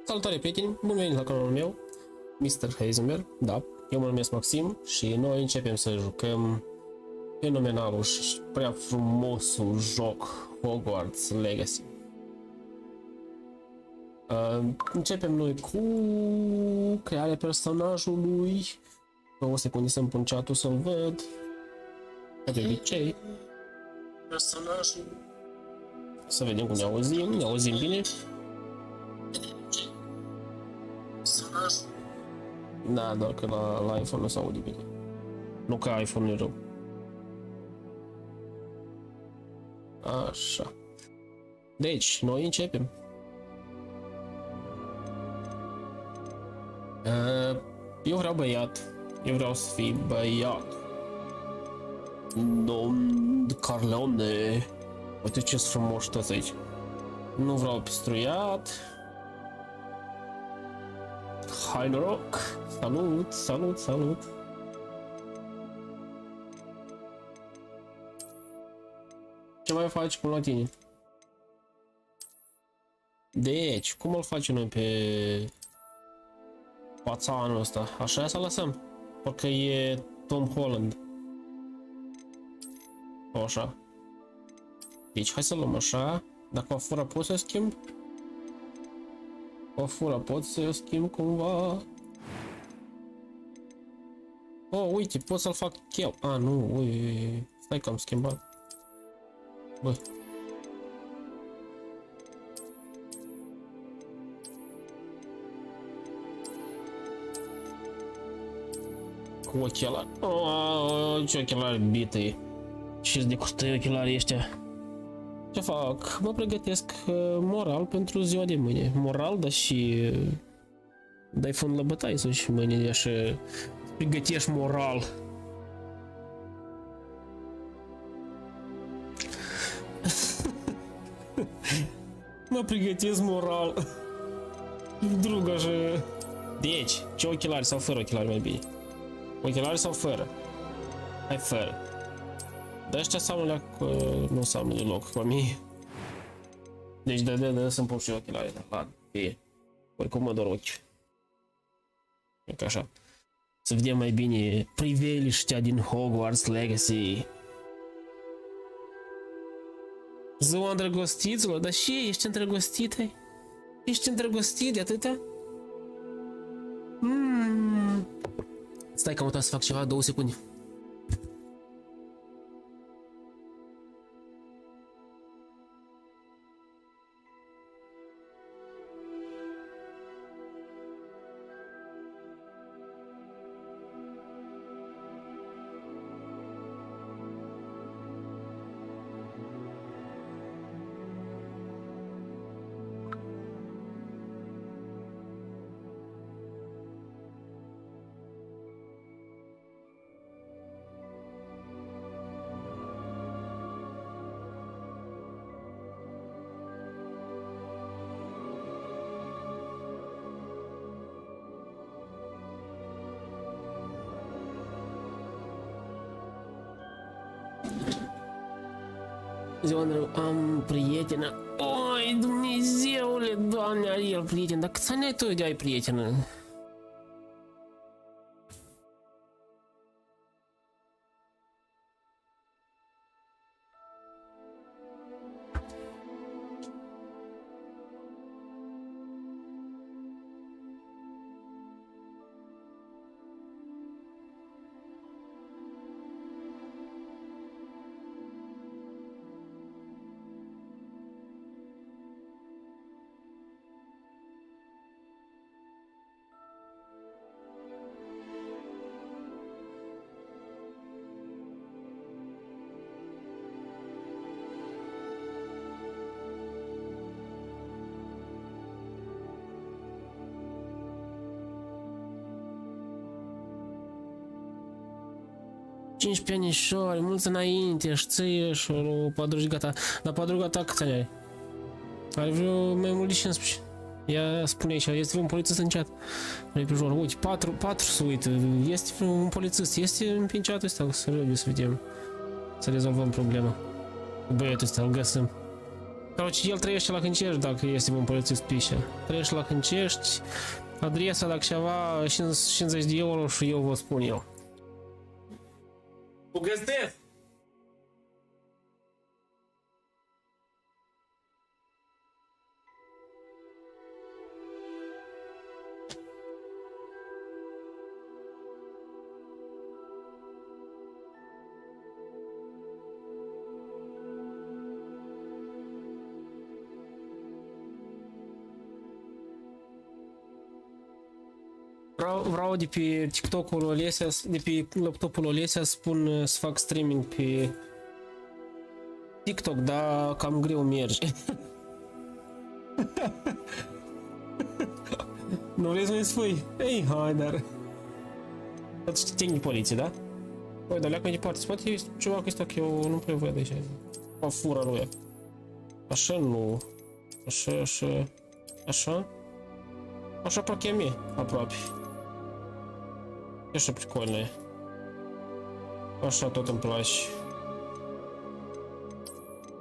Salutare prieteni, bun venit la canalul meu, Mr. Heisenberg, da, eu mă numesc Maxim și noi începem să jucăm fenomenalul și prea frumosul joc Hogwarts Legacy. Începem noi cu crearea personajului. O secundă să-mi pun chat-ul să-l văd. Ca de obicei. Personajul. Să vedem cum ne auzim bine. Da, doar că la iPhone nu se aude bine. Nu că iPhone e rău. Așa. Deci, noi începem. Eu vreau băiat. Eu vreau să fii băiat. Domn Carleone. Uite ce frumos toți aici. Nu vreau pistruiat. Hai noroc! Salut, salut, salut! Ce mai faci până la tine? Deci, cum îl facem noi pe pațanul ăsta? Așa să lăsăm? Parcă e Tom Holland. O, așa. Deci, hai să luăm așa. Dacă o fură pot să o schimb? O fură pot să o schimb cumva? Oh, uite, pot să-l fac eu. A, nu, ui, stai că am schimbat. Băi. Cu ochelari. Oh, ce ochelari bită-i. Și-ți de costă ochelarii ăștia. Ce fac? Mă pregătesc moral pentru ziua de mâine. Moral, dar și dai fund la bătaie să și mâine așa pregătești moral. Mă pregătesc moral. Drug așa. Deci, ce ochelari sau fără ochelari mai bine? Ochelari sau fără? Hai fără. Dar ăștia seamănă nu seamănă deloc cu mine. Deci de să-mi pun și ochelari, da, e. Oricum mă dor ochi. E ca așa. Să vedem mai bine priveliștea din Hogwarts Legacy. Ziua îndrăgostiților, dar și ești îndrăgostit, ai? Ești îndrăgostit de atâta? Stai că am uitat să fac ceva, 2 secunde. Am prietenă. Oi, Dumnezeule, Doamne, are el prieten. Dar câți ani ai tu de ai prietenă? Cinci anișori, mulți înainte, știi, și o padruga ta. Dar padruga ta câți ani are? Are vreo mai mult de 15. Ea spune aici, este un polițist în chat. Reprijor, uite, 4 să uită, este un polițist, este în chat ăsta, să vedem. Să rezolvăm problema. Băiatul ăsta, îl găsim. Короче, el trăiește la Hâncești dacă este un polițist pișa. Trăiește la Hâncești, adresa dacă ceva 50 de euro și eu vă spun eu. O găzdesc! Vreau de pe TikTok-ul Olesia, de pe laptopul Olesia spun să fac streaming pe TikTok, dar cam greu merge. Nu vrei să ne spui? Ei, hai, dar... Atunci te de poliție, da? Băi, dar leacă mai departe, poate este ceva cu ăsta că eu nu prea văd aici. O fură lui. Așa nu. Așa, așa. Așa? Așa parcă e mie, aproape. E așa прикольно. Așa tot îmi place.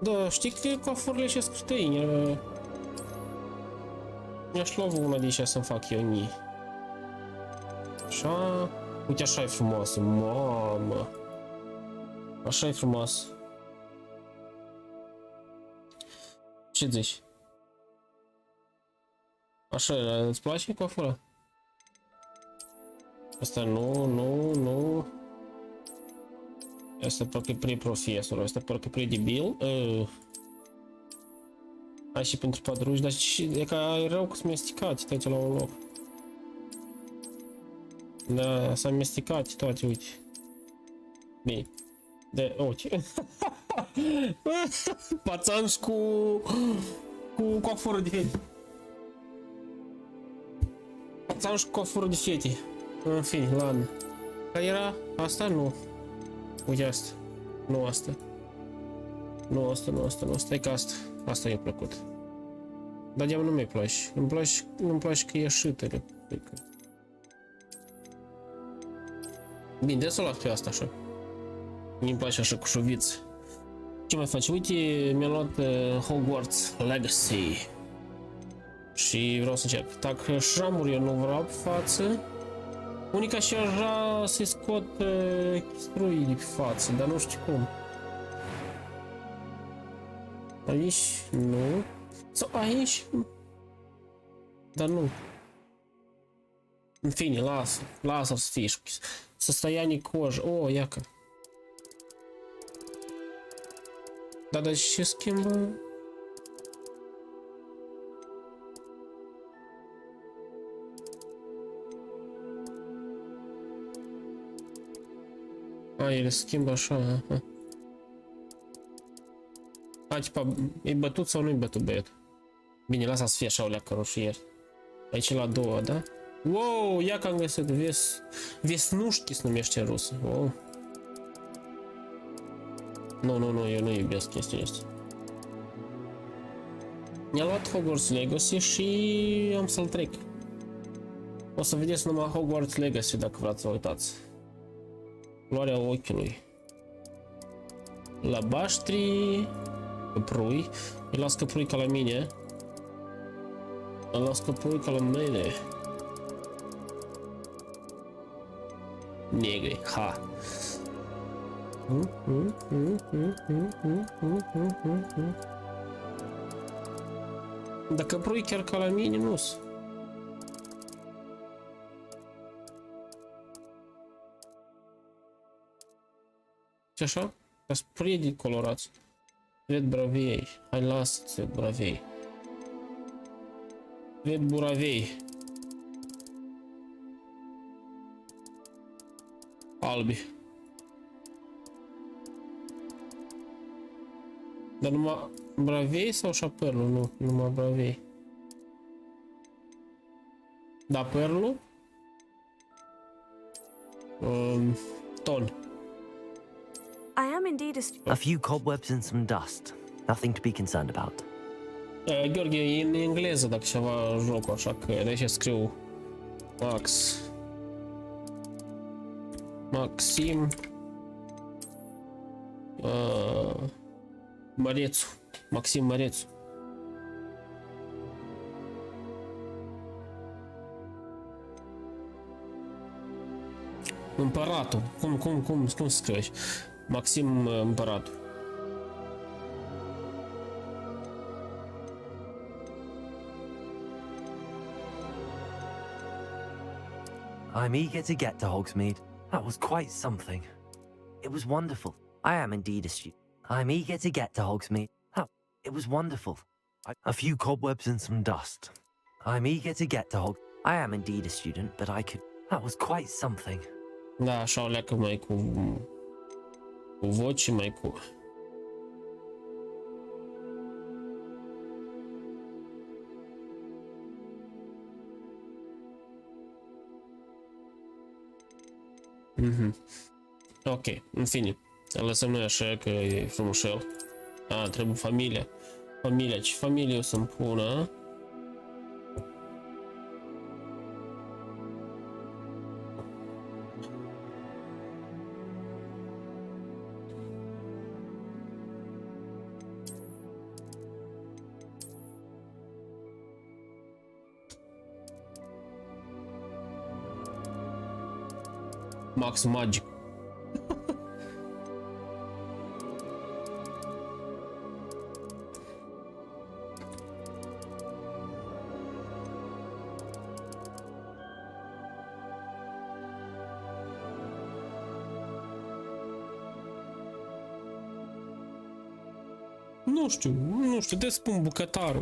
Da, știi că coafurile astea scurtăini. Mi-aș lua una de aici să-mi fac eu nii. Așa. Uite, așa e frumoasă, mamă. Așa e frumoasă. Ce zici? Așa, îți place coafura? Asta nu. Asta parcă e prea profesor, asta parcă e prea debil. Hai și pentru padruși, dar e ca e rău că sunt mesticate toate la un loc. Da, s-au mestecate toate, uite. Bine. De, uite. Pațanș cu coafură de fete. Pațanș cu coafură de fete. În fine, ладно. Care era? Asta? Nu. Uite asta. Nu asta. Nu asta, nu asta, nu asta. E ca asta. Asta i-a plăcut. Dar de-aia nu mi-i place. Nu-mi place că e șâtele. Bine, de să o las pe asta așa. Mi-mi place așa cu șuviță. Ce mai faci? Uite, mi-am luat Hogwarts Legacy. Și vreau să încerc. Dacă șramuri eu nu vreau pe față. Unica și aș vrea să-i scot chistruii de pe față, dar nu știu cum. Aici nu. Sau aici. Dar nu. În fine, lasă să fie. Состояние кожи. О, яка. Да, ще з ким би. Или с кем баша, ага. Типа, и бătut sau nu-i bătut băiat? Bine, lasă să fie așa o leacă roșieri. Aici la două, da? Wow, ia că am găsit vesnușchi se numește în rusă. Wow. Nu, eu nu iubesc chestia asta. Mi-a luat Hogwarts Legacy și am să-l trec. O să vedeți numai Hogwarts Legacy dacă vreți să uitați. Floarea ochiului. La baștri, căprui. Îi las căprui ca la mine. Îl las căprui ca la mine. Negri, ha. Dacă prui chiar ca la mine, nu-s. Ce așa? Ca-s priedi colorați. Ved bravei. Hai, lasă-ți ved bravei. Ved buravei. Albi. Dar numai bravei sau și perlul? Nu, numai bravei. Da, perlul? Ton. I am indeed a few cobwebs and some dust. Nothing to be concerned about. Gheorghe, e în engleză dacă ceva jocul, așa că de aici scriu Maxim Mărețu. Maxim Mărețu. Împăratul. Cum se scrie? Maxim împăratul. I'm eager to get to Hogsmeade. That was quite something. It was wonderful. I am indeed a student. I'm eager to get to Hogsmeade. It was wonderful. A few cobwebs and some dust. I'm eager to get to I am indeed a student, but I could... That was quite something. Da, așa o leacă mai cu voci și mai cu... Ok, în fine. Să lăsăm noi așa că e frumușel. Trebuie familia. Familia, ce familie o să-mi pună? Max Magic. Nu știu, de spun bucătarul.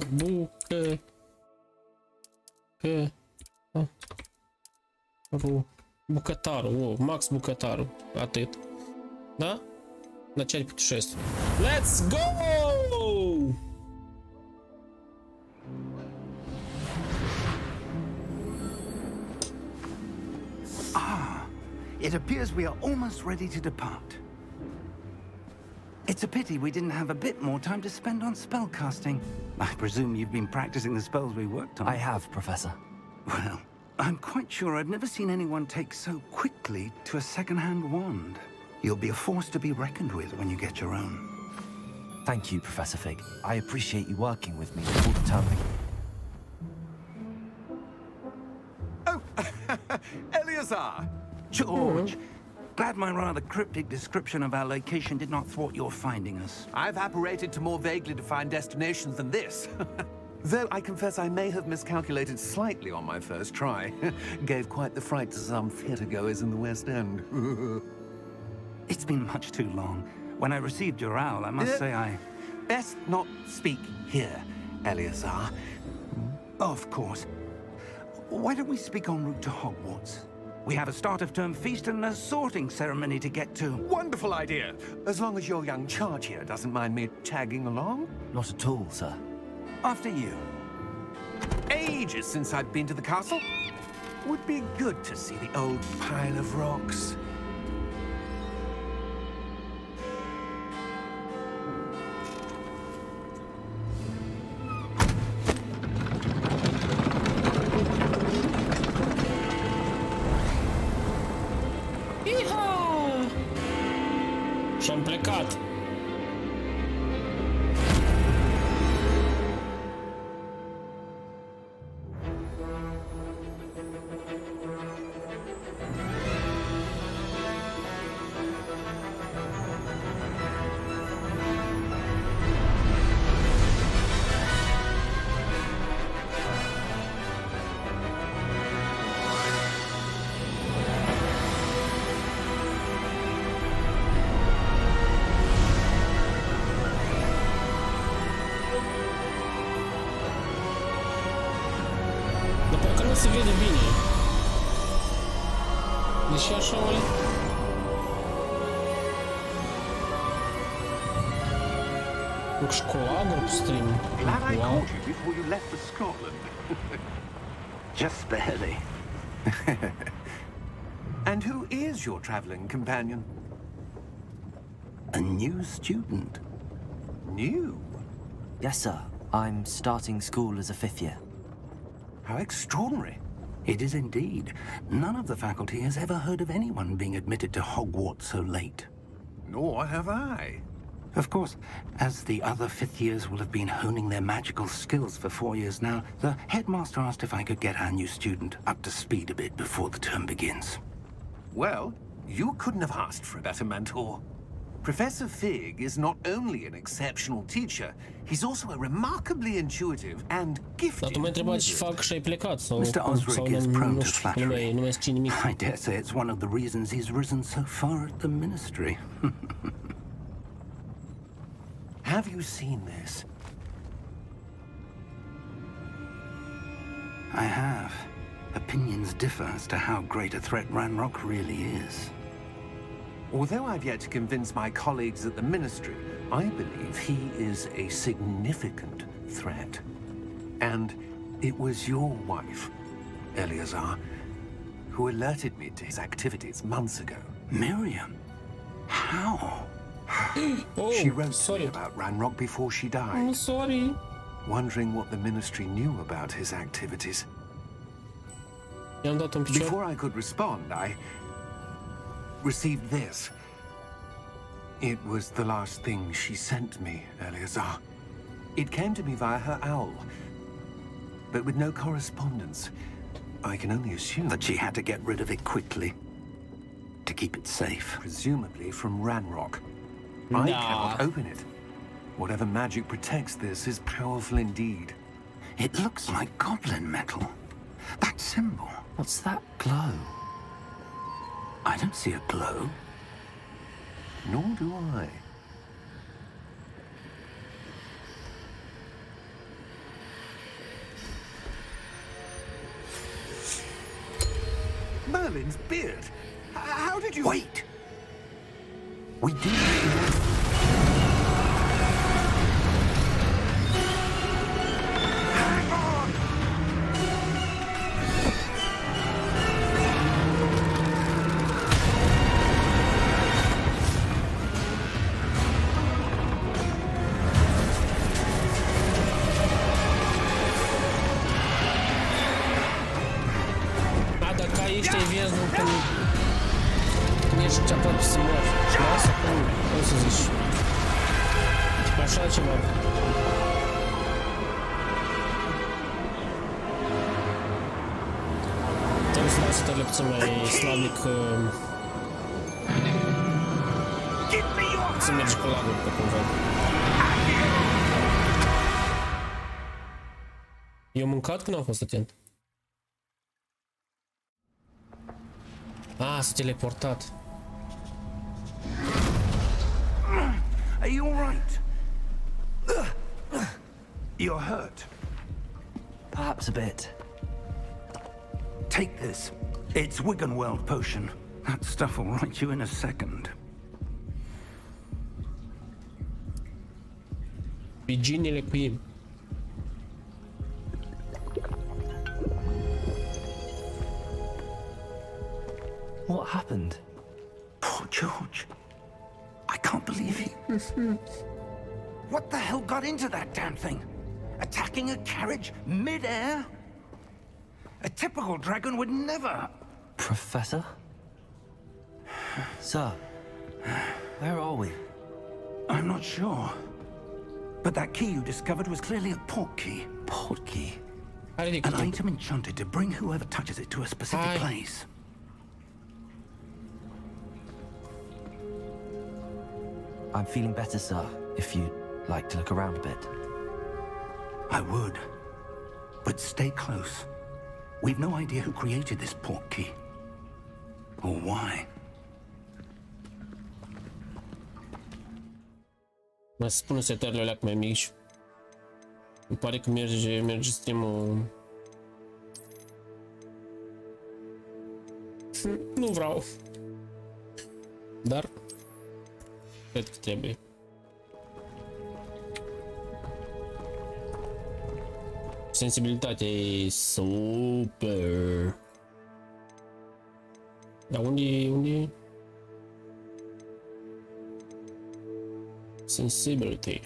Bucătarul, Max bucătarul, atât. Da? Начать путешествие. Let's go! It appears we are almost ready to depart. It's a pity we didn't have a bit more time to spend on spellcasting. I presume you've been practicing the spells we worked on. I have, Professor. Well, I'm quite sure I've never seen anyone take so quickly to a second-hand wand. You'll be a force to be reckoned with when you get your own. Thank you, Professor Fig. I appreciate you working with me all the time. Oh, Eleazar! George! Glad my rather cryptic description of our location did not thwart your finding us. I've apparated to more vaguely defined destinations than this. Though I confess I may have miscalculated slightly on my first try. Gave quite the fright to some theatregoers in the West End. It's been much too long. When I received your owl, I must say I... Best not speak here, Eleazar. Of course. Why don't we speak en route to Hogwarts? We have a start-of-term feast and a sorting ceremony to get to. Wonderful idea! As long as your young charge here doesn't mind me tagging along. Not at all, sir. After you. Ages since I've been to the castle. Would be good to see the old pile of rocks. Și-am plecat. Se vede bine. Deși așa o... Cu școală, stream. Glad I caught you before you left for Scotland. Just barely. And who is your traveling companion? A new student. New? Yes, sir. I'm starting school as a 5th year. How extraordinary. It is indeed. None of the faculty has ever heard of anyone being admitted to Hogwarts so late. Nor have I. Of course, as the other 5th years will have been honing their magical skills for 4 years now, the headmaster asked if I could get our new student up to speed a bit before the term begins. Well, you couldn't have asked for a better mentor. Professor Fig is not only an exceptional teacher, he's also a remarkably intuitive and gifted Dar tu m-ai întrebat ce wizard. fac și ai plecat sau Mr. Osric is prone nu to știu, flattery. nu mai știi nimic. I dare say it's one of the reasons he's risen so far at the ministry. Have you seen this? I have. Opinions differ as to how great a threat Ranrock really is. Although I've yet to convince my colleagues at the Ministry, I believe he is a significant threat. And it was your wife, Eleazar, who alerted me to his activities months ago. Miriam? How? Oh, She wrote to sorry. me about Ranrock before she died, I'm sorry. wondering what the Ministry knew about his activities. I-am dat un picior. Before I could respond, I received this. It was the last thing she sent me, Eleazar. It came to me via her owl, but with no correspondence. I can only assume That she had to get rid of it quickly. To keep it safe. presumably from Ranrock. I Nah. cannot open it. Whatever magic protects this is powerful indeed. It looks like goblin metal. That symbol. What's that glow? I don't see a glow. Nor do I. Merlin's beard. How did you... Wait! We do. Hang on! A, dacă aici te vezi, nu când ești aproape să mori. Și la asta, cum să zici? Așa ceva. Trebuie să las tările puțin mai slabe că... Să mergi cu lagul pe cumva. Eu mâncat când am fost atent. Ah, s-a teleportat. Are you all right? You're hurt. Perhaps a bit. Take this. It's Wiggenweld potion. That stuff will right you in a second. Virginile cu ei. What happened? Poor George. I can't believe he... What the hell got into that damn thing? Attacking a carriage mid-air? A typical dragon would never... Professor? Sir, where are we? I'm not sure. But that key you discovered was clearly a port key. Port key? Hai ridică An item enchanted to bring whoever touches it to a specific Hi. place. I'm feeling better, sir, if you'd like to look around a bit. I would. But stay close. We've no idea who created this port key. Or why. Mă spun setările alea mai mici. Îmi pare că merge stream-ul. Nu vreau. Dar cred că trebuie. Sensibilitatea e super. Dar unde? Sensibility.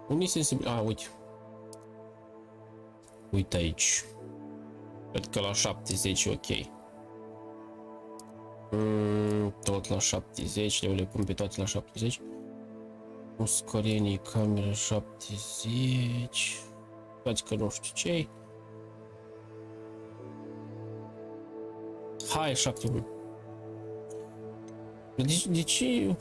Unde e sensibil? Ah, uite. Uite aici. Cred că la 70 e ok. Tot la 70, le pun pe toate la 70. Uscorenii, camera 70. Adică nu știu ce-i. Hai, 71. De ce?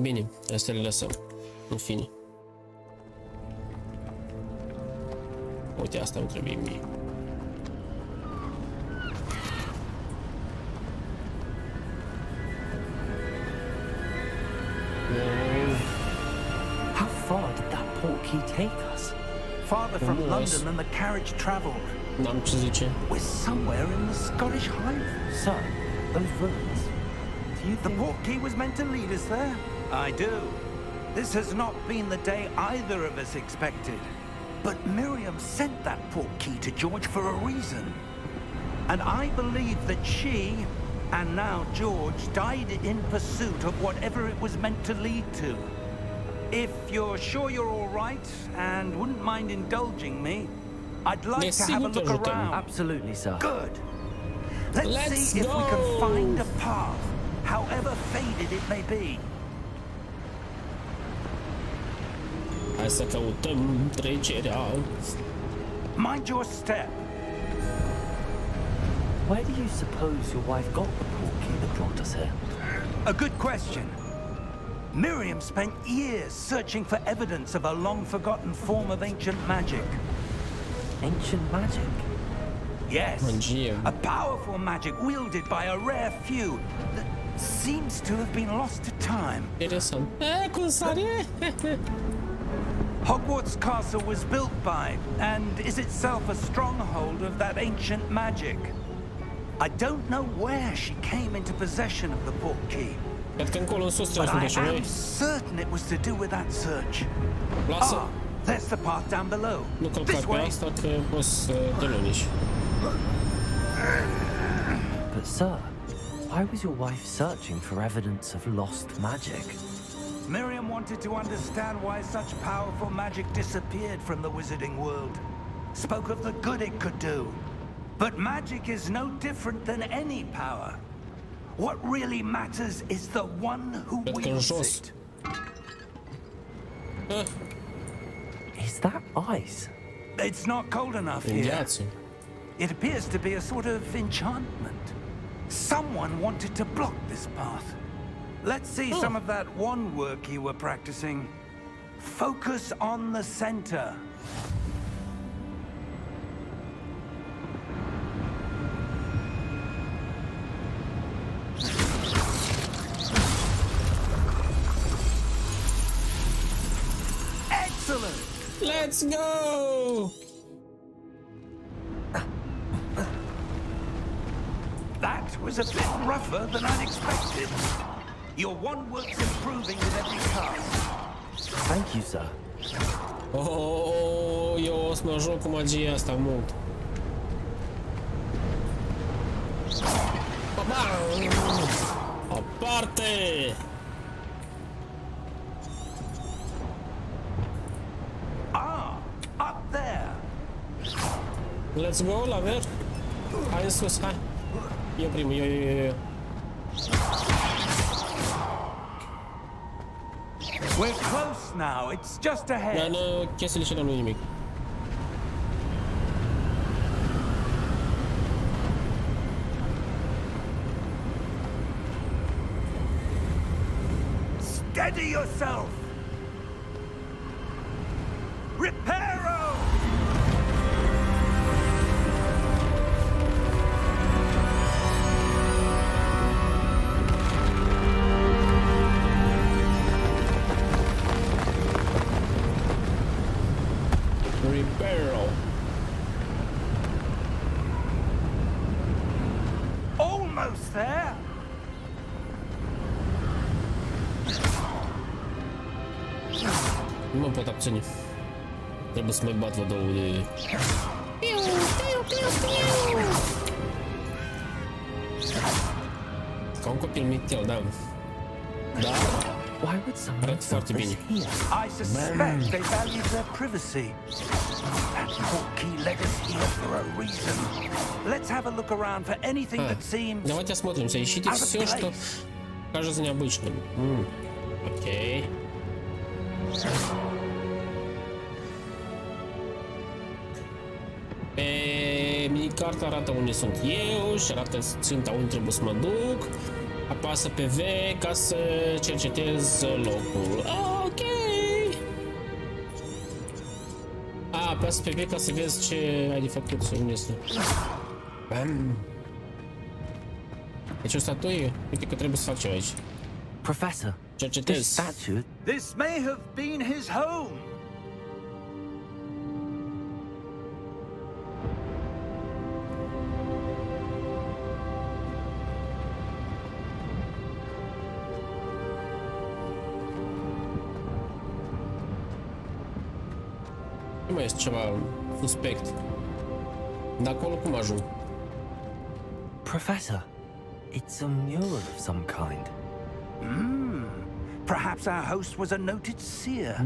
Bine, astea le lăsăm. În fine. Uite, asta îmi trebuie mie. How far did that portkey take us? Farther from London than the carriage travelled. N-am ce zice. We're somewhere in the Scottish Highlands. So, those ruins. Do you The think... portkey was meant to lead us there? I do. This has not been the day either of us expected. But Miriam sent that portkey to George for a reason. And I believe that she, and now George, died in pursuit of whatever it was meant to lead to. If you're sure you're all right and wouldn't mind indulging me, I'd like to have a look around. Absolutely, sir. Good. Let's see if we can find a path, however faded it may be. Hai să căutăm trecerea. Mind your step. Where do you suppose your wife got the portkey that brought us here? A good question. Miriam spent years searching for evidence of a long-forgotten form of ancient magic. Ancient magic? Yes, Magie. a powerful magic wielded by a rare few that seems to have been lost to time. Interesant. Cum sare? Hogwarts Castle was built by, and is itself a stronghold of that ancient magic. I don't know where she came into possession of the portkey, Cred că încolo în sus but trebuie I să mergem am noi. certain it was to do with that search. Lasă. Ah, there's the path down below. Nu călca This pe way. asta că poți să te lunici. But sir, why was your wife searching for evidence of lost magic? Miriam wanted to understand why such powerful magic disappeared from the wizarding world. Spoke of the good it could do. But magic is no different than any power. What really matters is the one who Cred că în wields jos. it. Is that ice? It's not cold enough În here. gheață. It appears to be a sort of enchantment. Someone wanted to block this path. Let's see some of that one work you were practicing. Focus on the center. Excellent! Let's go! That was a bit rougher than I'd expected. Your one work's improving with every cast. Thank you, sir. Oh, eu o să mă joc cu magia asta mult. Aparte! Ah, up there. Let's go, la ver. Hai în sus, hai. Eu primul, eu. We're close now. It's just Dar ahead. chestiile și nu nimic. Steady yourself. Reparo! Reparo. Almost there. Nu mă pot abține. Trebuie să mai bat vă două de... Ca un copil mitel, da. Da, Why would someone arată foarte dump bine. us here? I suspect they value their privacy. That portkey led us here for a reason. Let's have a look around for anything that seems Давайте осмотримся. Ищите все, что Кажется необычным. Окей. Pe minicarta arată unde sunt eu și arată ținta unde trebuie să mă duc. Apasă pe V ca să cercetez locul. Ok. Apasă pe V ca să vezi ce ai de făcut sau unde este. Bam. Deci o statuie? Uite că trebuie să fac ceva aici. Professor, this Cercetez. statue. This may have been his home. Nu mai este ceva suspect. Dar acolo cum ajung? Professor, it's a mural of some kind. Perhaps our host was a noted seer.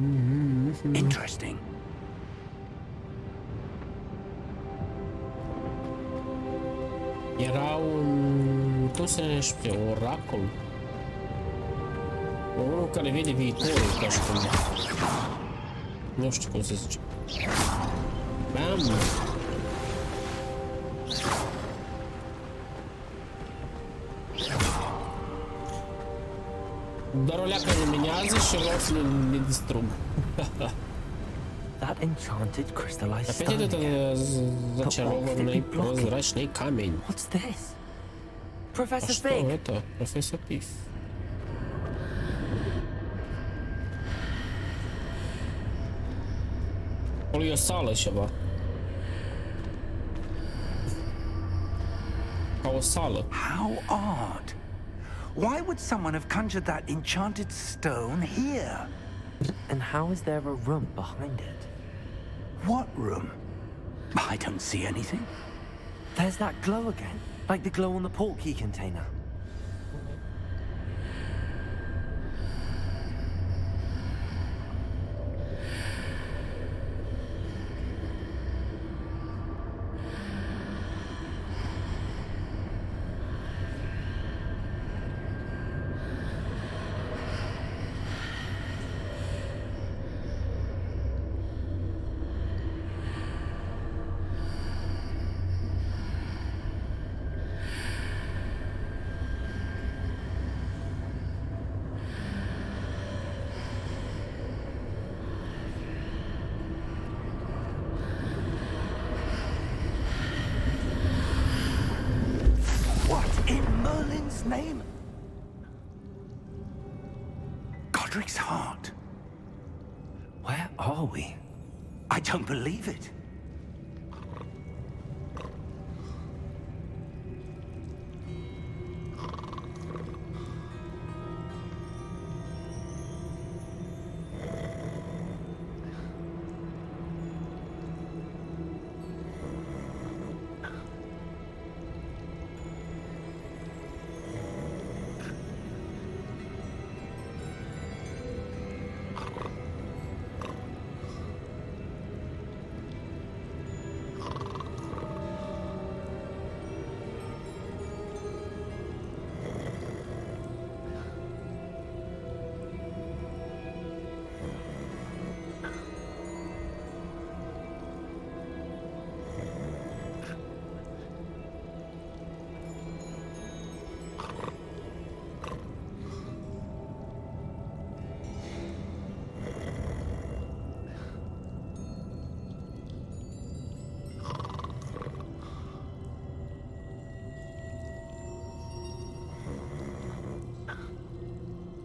Interesting. Era un... cum se numește? Oracol? Unul care vede viitorul, ca și cum... Nu știu cum se zice. Bam! Doar o leacă luminează și roțile le distrug. That enchanted crystallized Опять stone это again. зачарованный прозрачный камень. What's this? А Professor что Fig! это? Профессор Пиф. Acolo e o sală ceva. Ca o sală. How odd. Why would someone have conjured that enchanted stone here? And how is there a room behind it? What room? I don't see anything. There's that glow again, like the glow on the portkey container. In Merlin's name? Godric's heart. Where are we? I don't believe it.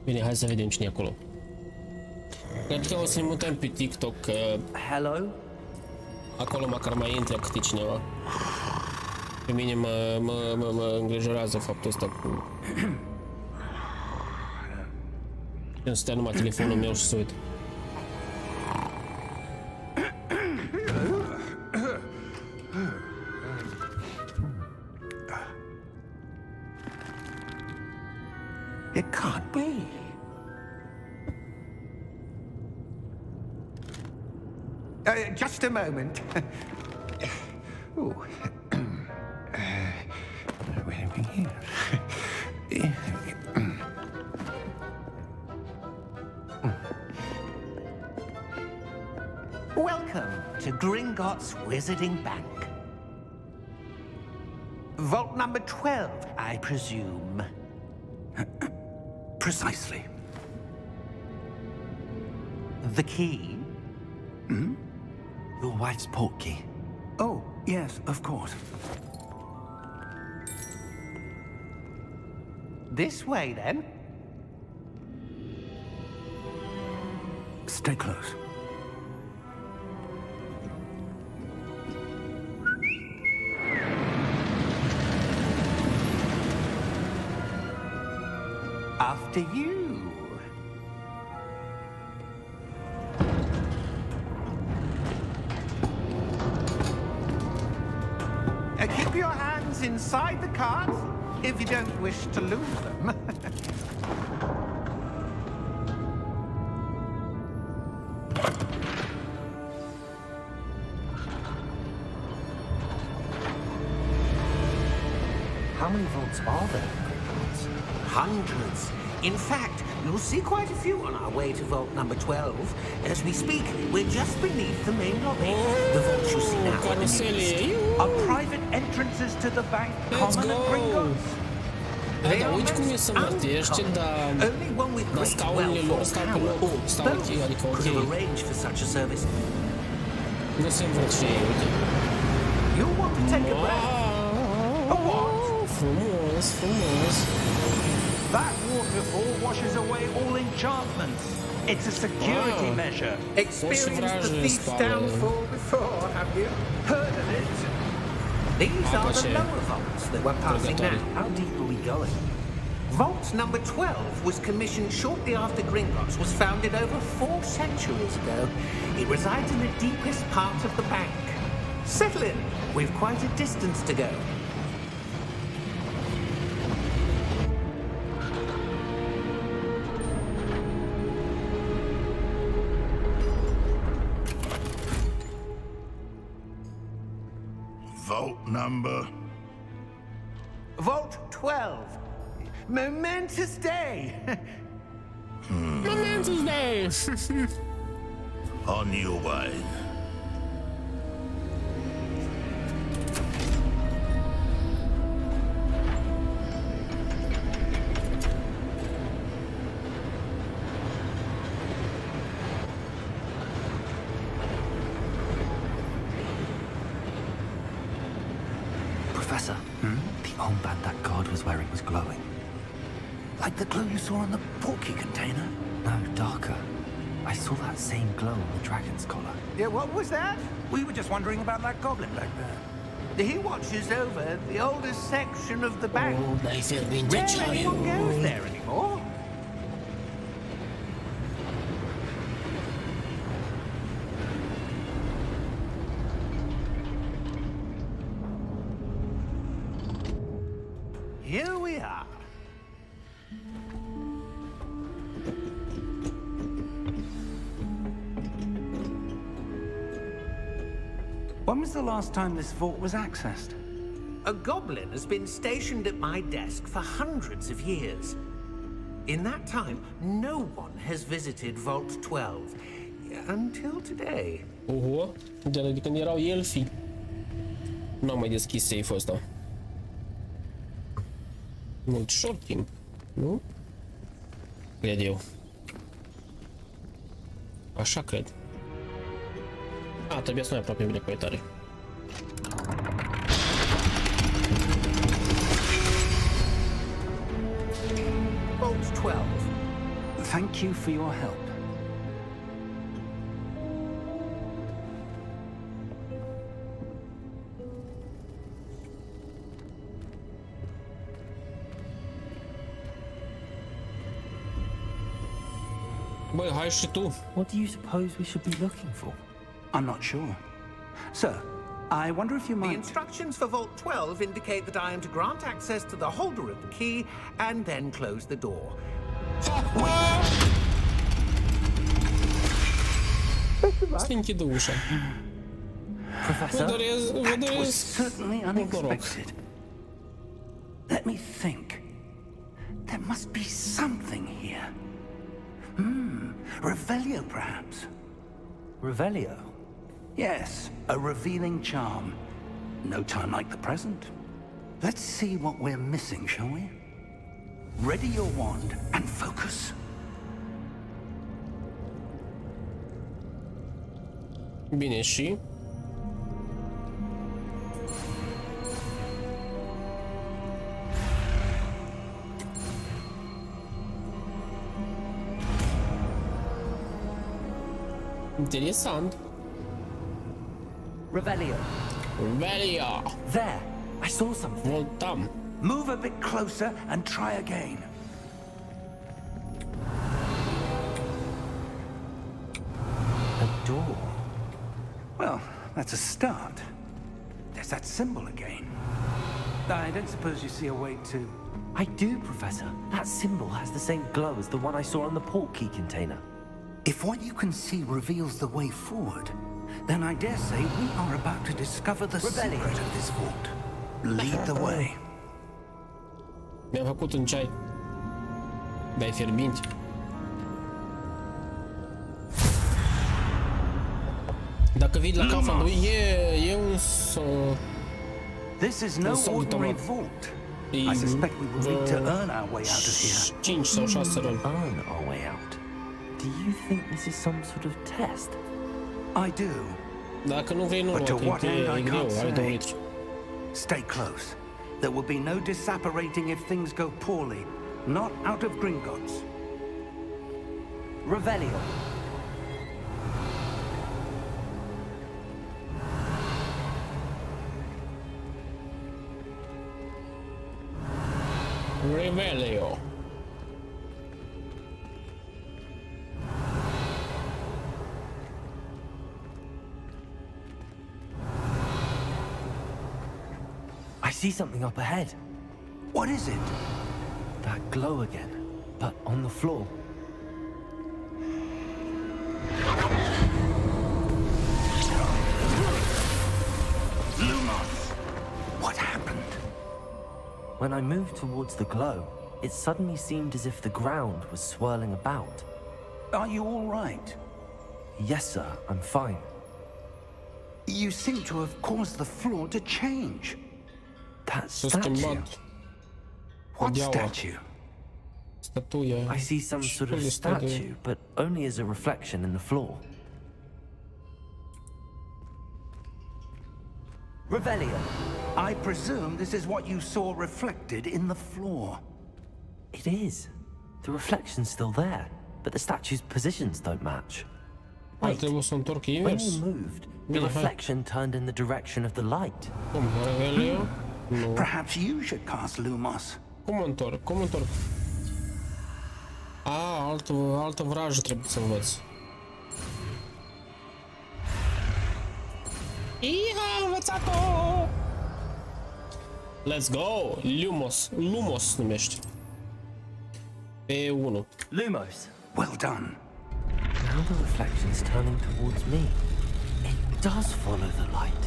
Bine, hai să vedem cine e acolo. Cred că o să ne mutăm pe TikTok, că Hello? acolo măcar mai intră câte cineva. Pe mine mă îngrijorează faptul ăsta cu... Când stă numai telefonul meu și se uită. It can't be. Just a moment. Ooh. Wait a minute here. Welcome to Gringotts Wizarding Bank. Vault number 12, I presume. Precisely. The key? Your wife's portkey. Oh, yes, of course. This way, then. Stay close. After you. Keep your hands inside the cart if you don't wish to lose them. How many vaults are there? Hundreds. In fact, you'll see quite a few on our way to vault number 12. As we speak, we're just beneath the main lobby. The vaults you see now are the Carusele. Are private entrances to the bank Let's common at go. Gringotts? Da, uite cum e să mărtește, dar scaunele lor stau pe loc, stau ok, adică ok. Nu se învăț și ei, uite. Frumos, frumos. That waterfall washes away all enchantments. It's a security measure. Experienced the thief's downfall before, have you? Heard of it? These are the lower vaults that we're passing now. How deep are we going? Vault number 12 was commissioned shortly after Gringotts was founded over 4 centuries ago. It resides in the deepest part of the bank. Settle in. We've quite a distance to go. Vault number? Vault 12. Momentous day. Momentous day. On your way. Professor, the armband that guard was wearing was glowing. Like the glow you saw on the portkey container? No, darker. I saw that same glow on the dragon's collar. Yeah, what was that? We were just wondering about that goblin back there. He watches over the oldest section of the bank. Dai fierbinte Rarely anyone goes ceaiul. there anymore. Here we are. When was the last time this vault was accessed? A goblin has been stationed at my desk for hundreds of years. In that time, no one has visited Vault 12 until today. Oho, de când erau elfi. Nu am mai deschis safe-ul ăsta. Mult short timp, nu? Cred eu. Așa cred. A, trebuie să mai aproape de coetare. Vault 12. Thank you for your help. Băi, hai și tu. What do you suppose we should be looking for? I'm not sure. Sir, I wonder if you The might... instructions for Vault 12 indicate that I am to grant access to the holder of the key and then close the door. Să închidă ușa. Professor? Vă That was doresc certainly mult noroc. unexpected. Let me think. There must be something here. Revelio, perhaps. Revelio? Yes, a revealing charm. No time like the present. Let's see what we're missing, shall we? Ready your wand and focus. Bine, și? Interesant. Revelio. Velia. There. I saw something. Voltam. Move a bit closer and try again. A door. Well, that's a start. There's that symbol again. I don't suppose you see a way to... I do, Professor. That symbol has the same glow as the one I saw on the port key container. If what you can see reveals the way forward, then I dare say we are about to discover the Rebellion. secret of this vault. Lead the way. Mi-am făcut un ceai. Dai fierbinți. Dacă vii la cafa lui, e un This is no ordinary vault. I suspect we will need to earn our way out of here. 5 sau 6 rând. Earn our way out. Do you think this is some sort of test? I do. Dacă nu vrei, nu, But to că what end, e I greu, can't are 2 say. litri. Stay close. There will be no disapparating if things go poorly. Not out of Gringotts. Revelio. Revelio. I see something up ahead. What is it? That glow again, but on the floor. Lumos! What happened? When I moved towards the glow, it suddenly seemed as if the ground was swirling about. Are you all right? Yes, sir, I'm fine. You seem to have caused the floor to change. That S-a statue. schimbat What Deaua. statue? statuia. I see some sort of statue, but only as a reflection in the floor. Revelio. I presume this is what you saw reflected in the floor. It is. The reflection's still there, but the statue's positions don't match. Ar Wait, trebui să o întorc when invers. you moved, the Bine, hai. reflection turned in the direction of the light. Cum, Revelio? Nu. Perhaps you should cast Lumos. Cum mă întorc? Cum mă întorc? A, altă vrajă trebuie să învăț. Iha, învățat-o! Let's go! Lumos numește. Pe 1. Lumos. Well done. Now the reflection's turning towards me. It does follow the light.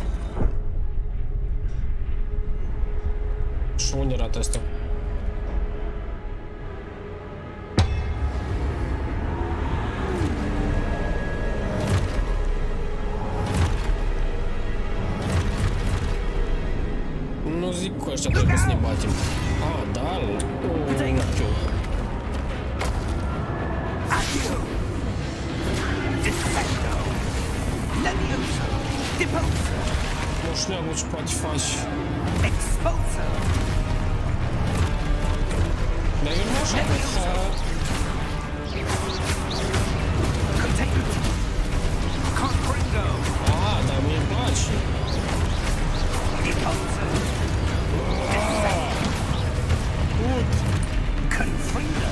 Și unde rata asta? Nu zic cu ăștia trebuie să ne batem. Ah, da? Nu știu. Accio! Defecto! Levioso! Deposo! Moșneagul ce poate face. Expulso! Dar eu nu așa pot. Container! Confringo! Ah, dar mie îmi place. Deposo! Ut! Confringo!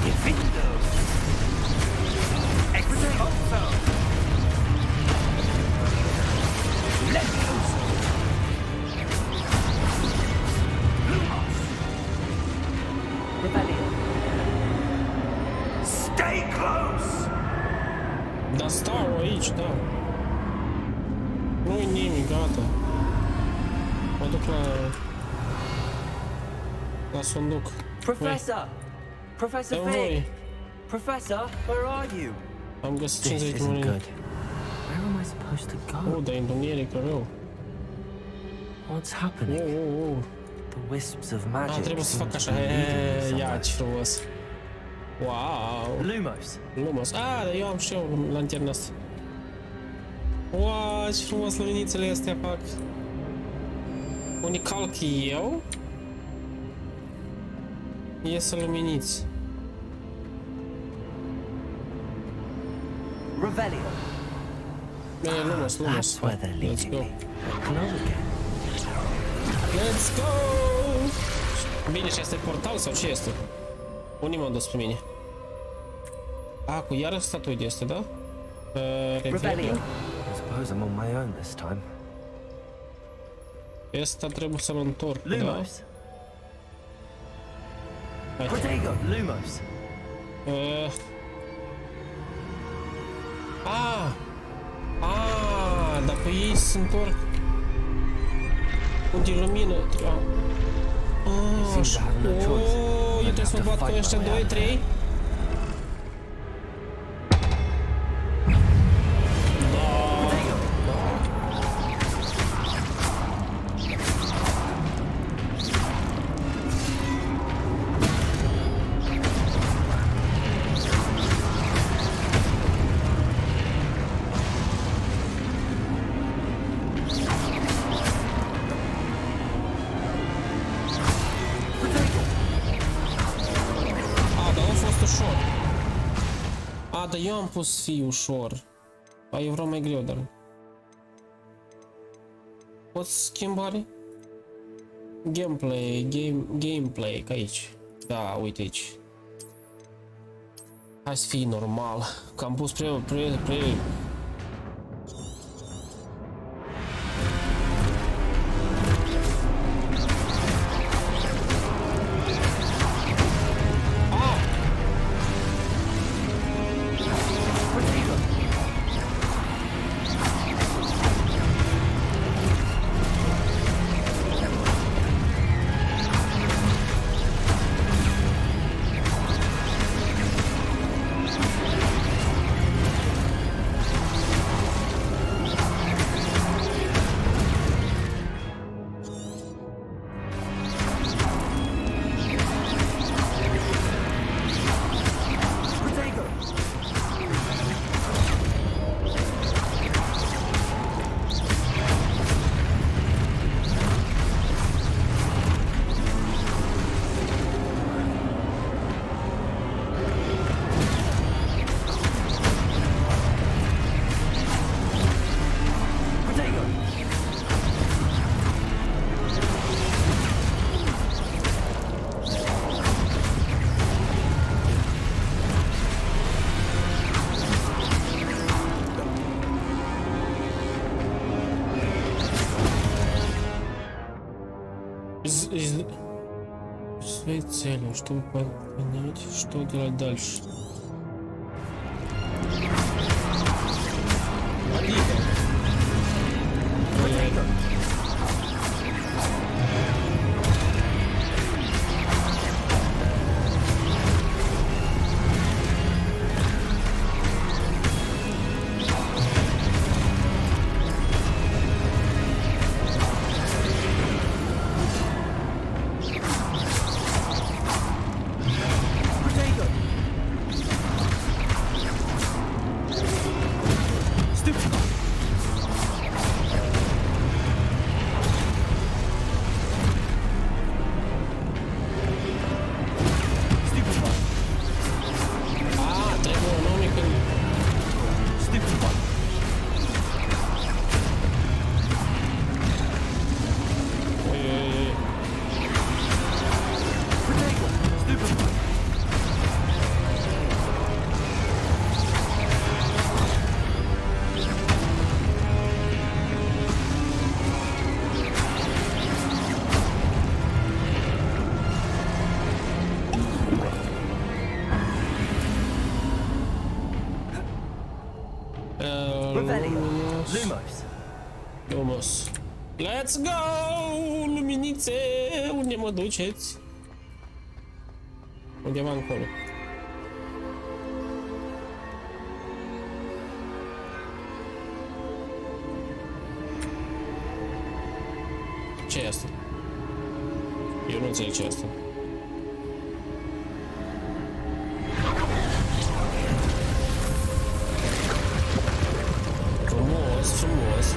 Defindo! Expulso! Levioso! Lumos! Revelio. Stay close! Dar stau aici, da. Nu-i nimic, gata. Mă duc la sunduc. Professor! Professor Don't Fig! worry. Professor, where are you? Am găsit This 50 de isn't monede. good. Where am am I supposed to go? Dar întuneric rău. What's happening? The wisps of magic. Trebuie să seem fac to așa. be leading me Ia, somewhere. ce frumos. Wow. Lumos. Lumos. Dar eu am și eu lanterna asta. Wow, ce frumos luminițele astea fac. Unii calc eu. Iese luminiți. Revelio. Lumos, lumos. That's where they're Let's leading go. me. Glow again. Let's go! Bine, și asta e portal sau ce este? Unii m-au dus pe mine. Cu iară statui de este, da? Revelio. I suppose I'm on my own this time. Ăsta trebuie să-l întorc, da? Lumos. Hai. Protego. Lumos. Dar pe ei se întorc. Unde lumină? Eu trebuie să mă bat cu ăștia 2, 3. Dar eu am pus să fie ușor. Eu vreau mai greu, dar... Poți schimbare? Gameplay, ca aici. Da, uite aici. Hai să fie normal, că am pus pre... Своей целью, чтобы понять, что делать дальше. Lumos. Let's go! Luminițe! Unde mă duceți? Undeva încolo. Ce e asta? Eu nu înțeleg ce e asta. Frumos, frumos.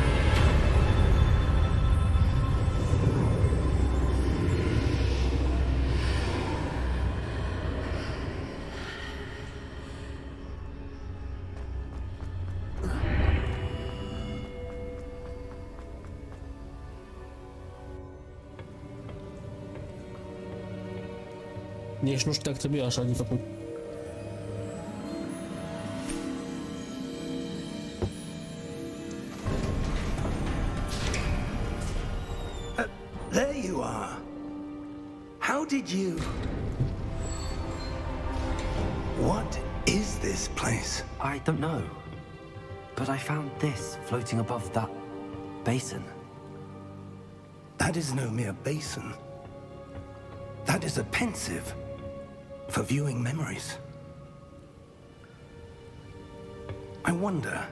Nici nu știu dacă trebuie așa de făcut. There you are. How did you... What is this place? I don't know. But I found this floating above that basin. That is no mere basin. That is a pensive for viewing memories. I wonder...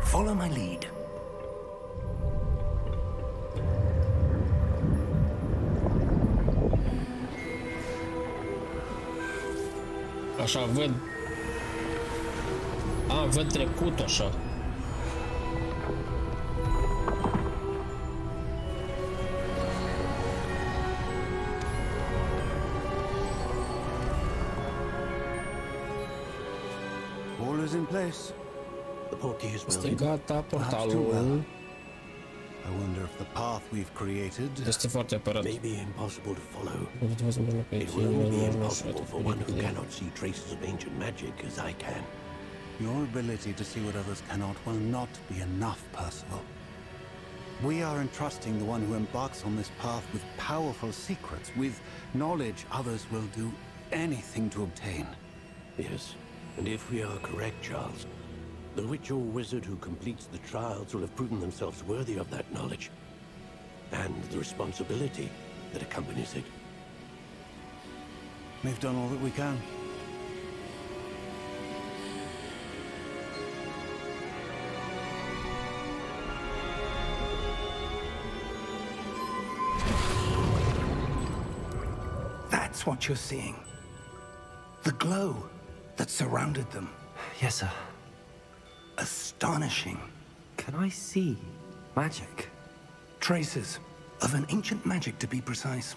Follow my lead. Așa, văd. A, văd trecutul așa. All is in place. The portieres will Este lead. gata Perhaps too portalul. well. I wonder if the path we've created Este foarte apărat. may be impossible to follow. It It will only be impossible for one who cannot see traces of ancient magic as I can. Your ability to see what others cannot will not be enough, Percival. We are entrusting the one who embarks on this path with powerful secrets, with knowledge others will do anything to obtain. Yes, and if we are correct, Charles, the witch or wizard who completes the trials will have proven themselves worthy of that knowledge and the responsibility that accompanies it. We've done all that we can. That's what you're seeing. The glow that surrounded them. Yes, sir. Astonishing. Can I see magic? Traces of an ancient magic, to be precise.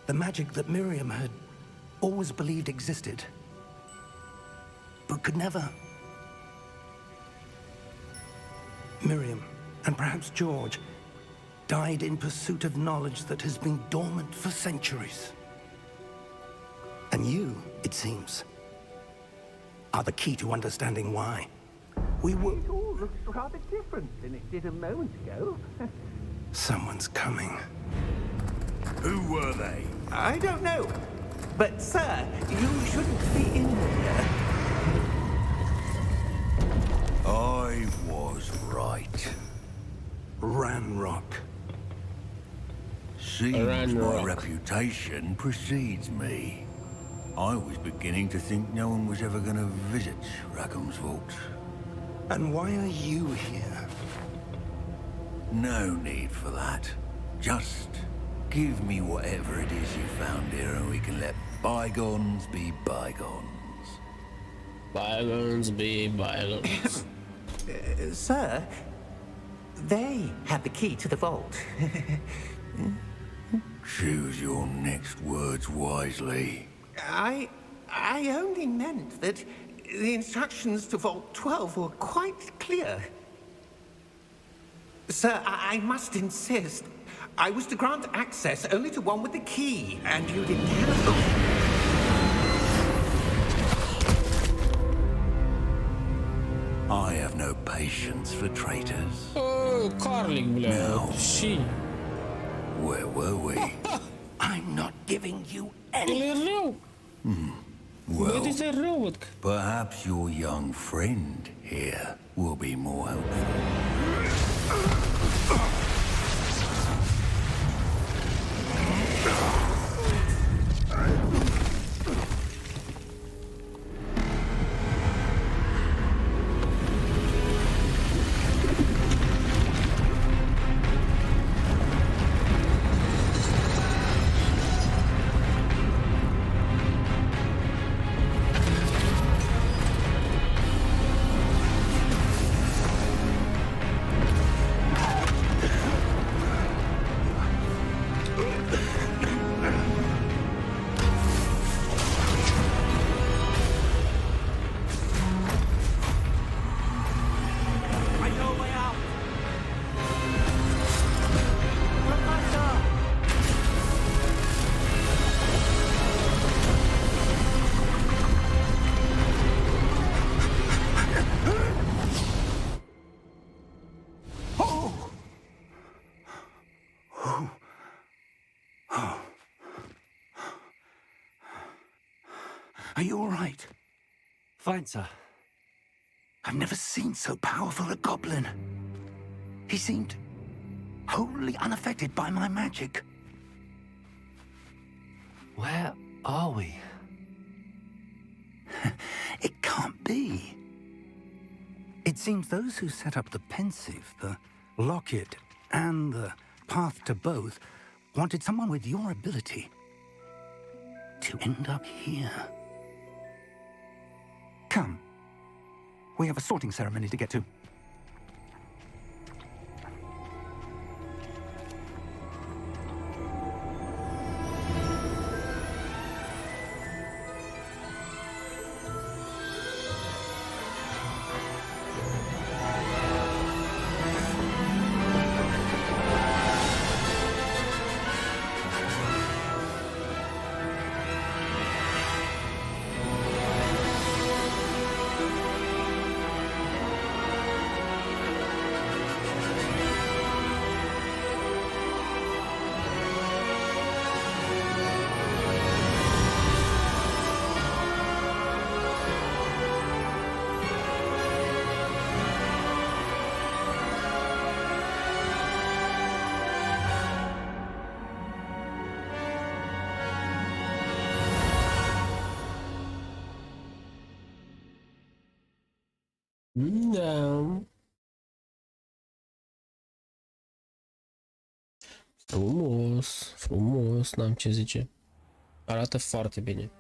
The magic that Miriam had always believed existed, but could never. Miriam, and perhaps George, died in pursuit of knowledge that has been dormant for centuries. And you, it seems, are the key to understanding why. We were... It all looks rather different than it did a moment ago. Someone's coming. Who were they? I don't know. But, sir, you shouldn't be in here. I was right. Ranrock. Seems Ranrock. my reputation precedes me. I was beginning to think no one was ever going to visit Rackham's vault. And why are you here? No need for that. Just give me whatever it is you found here and we can let bygones be bygones. Bygones be bygones. Sir, they have the key to the vault. Choose your next words wisely. I only meant that the instructions to Vault 12 were quite clear. Sir, I must insist. I was to grant access only to one with the key, and you didn't have them. I have no patience for traitors. Oh, Carling, bля. No. Și... Where were we? I'm not giving you any. El e rău. Bă, Well, este rău, văd că... perhaps your young friend here will be more helpful. Are you all right? Fine, sir. I've never seen so powerful a goblin. He seemed wholly unaffected by my magic. Where are we? It can't be. It seems those who set up the pensive, the locket, and the path to both wanted someone with your ability to end up here. Come. We have a sorting ceremony to get to. Da. Frumos, frumos, n-am ce zice. Arată foarte bine.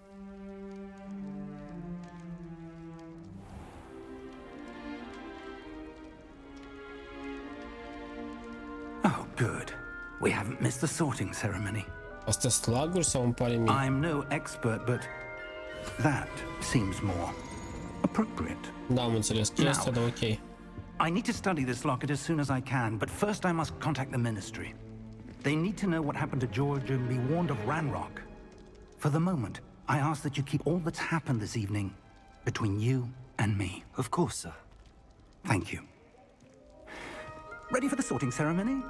Oh, good. We haven't missed the sorting ceremony. Astea slaguri sau îmi pare mie? I'm no expert, but that seems more appropriate. Da, am înțeles chestia, dar ok. I need to study this locket as soon as I can, but first I must contact the ministry. They need to know what happened to George and be warned of Ranrock. For the moment, I ask that you keep all that's happened this evening between you and me. Of course, sir. Thank you. Ready for the sorting ceremony?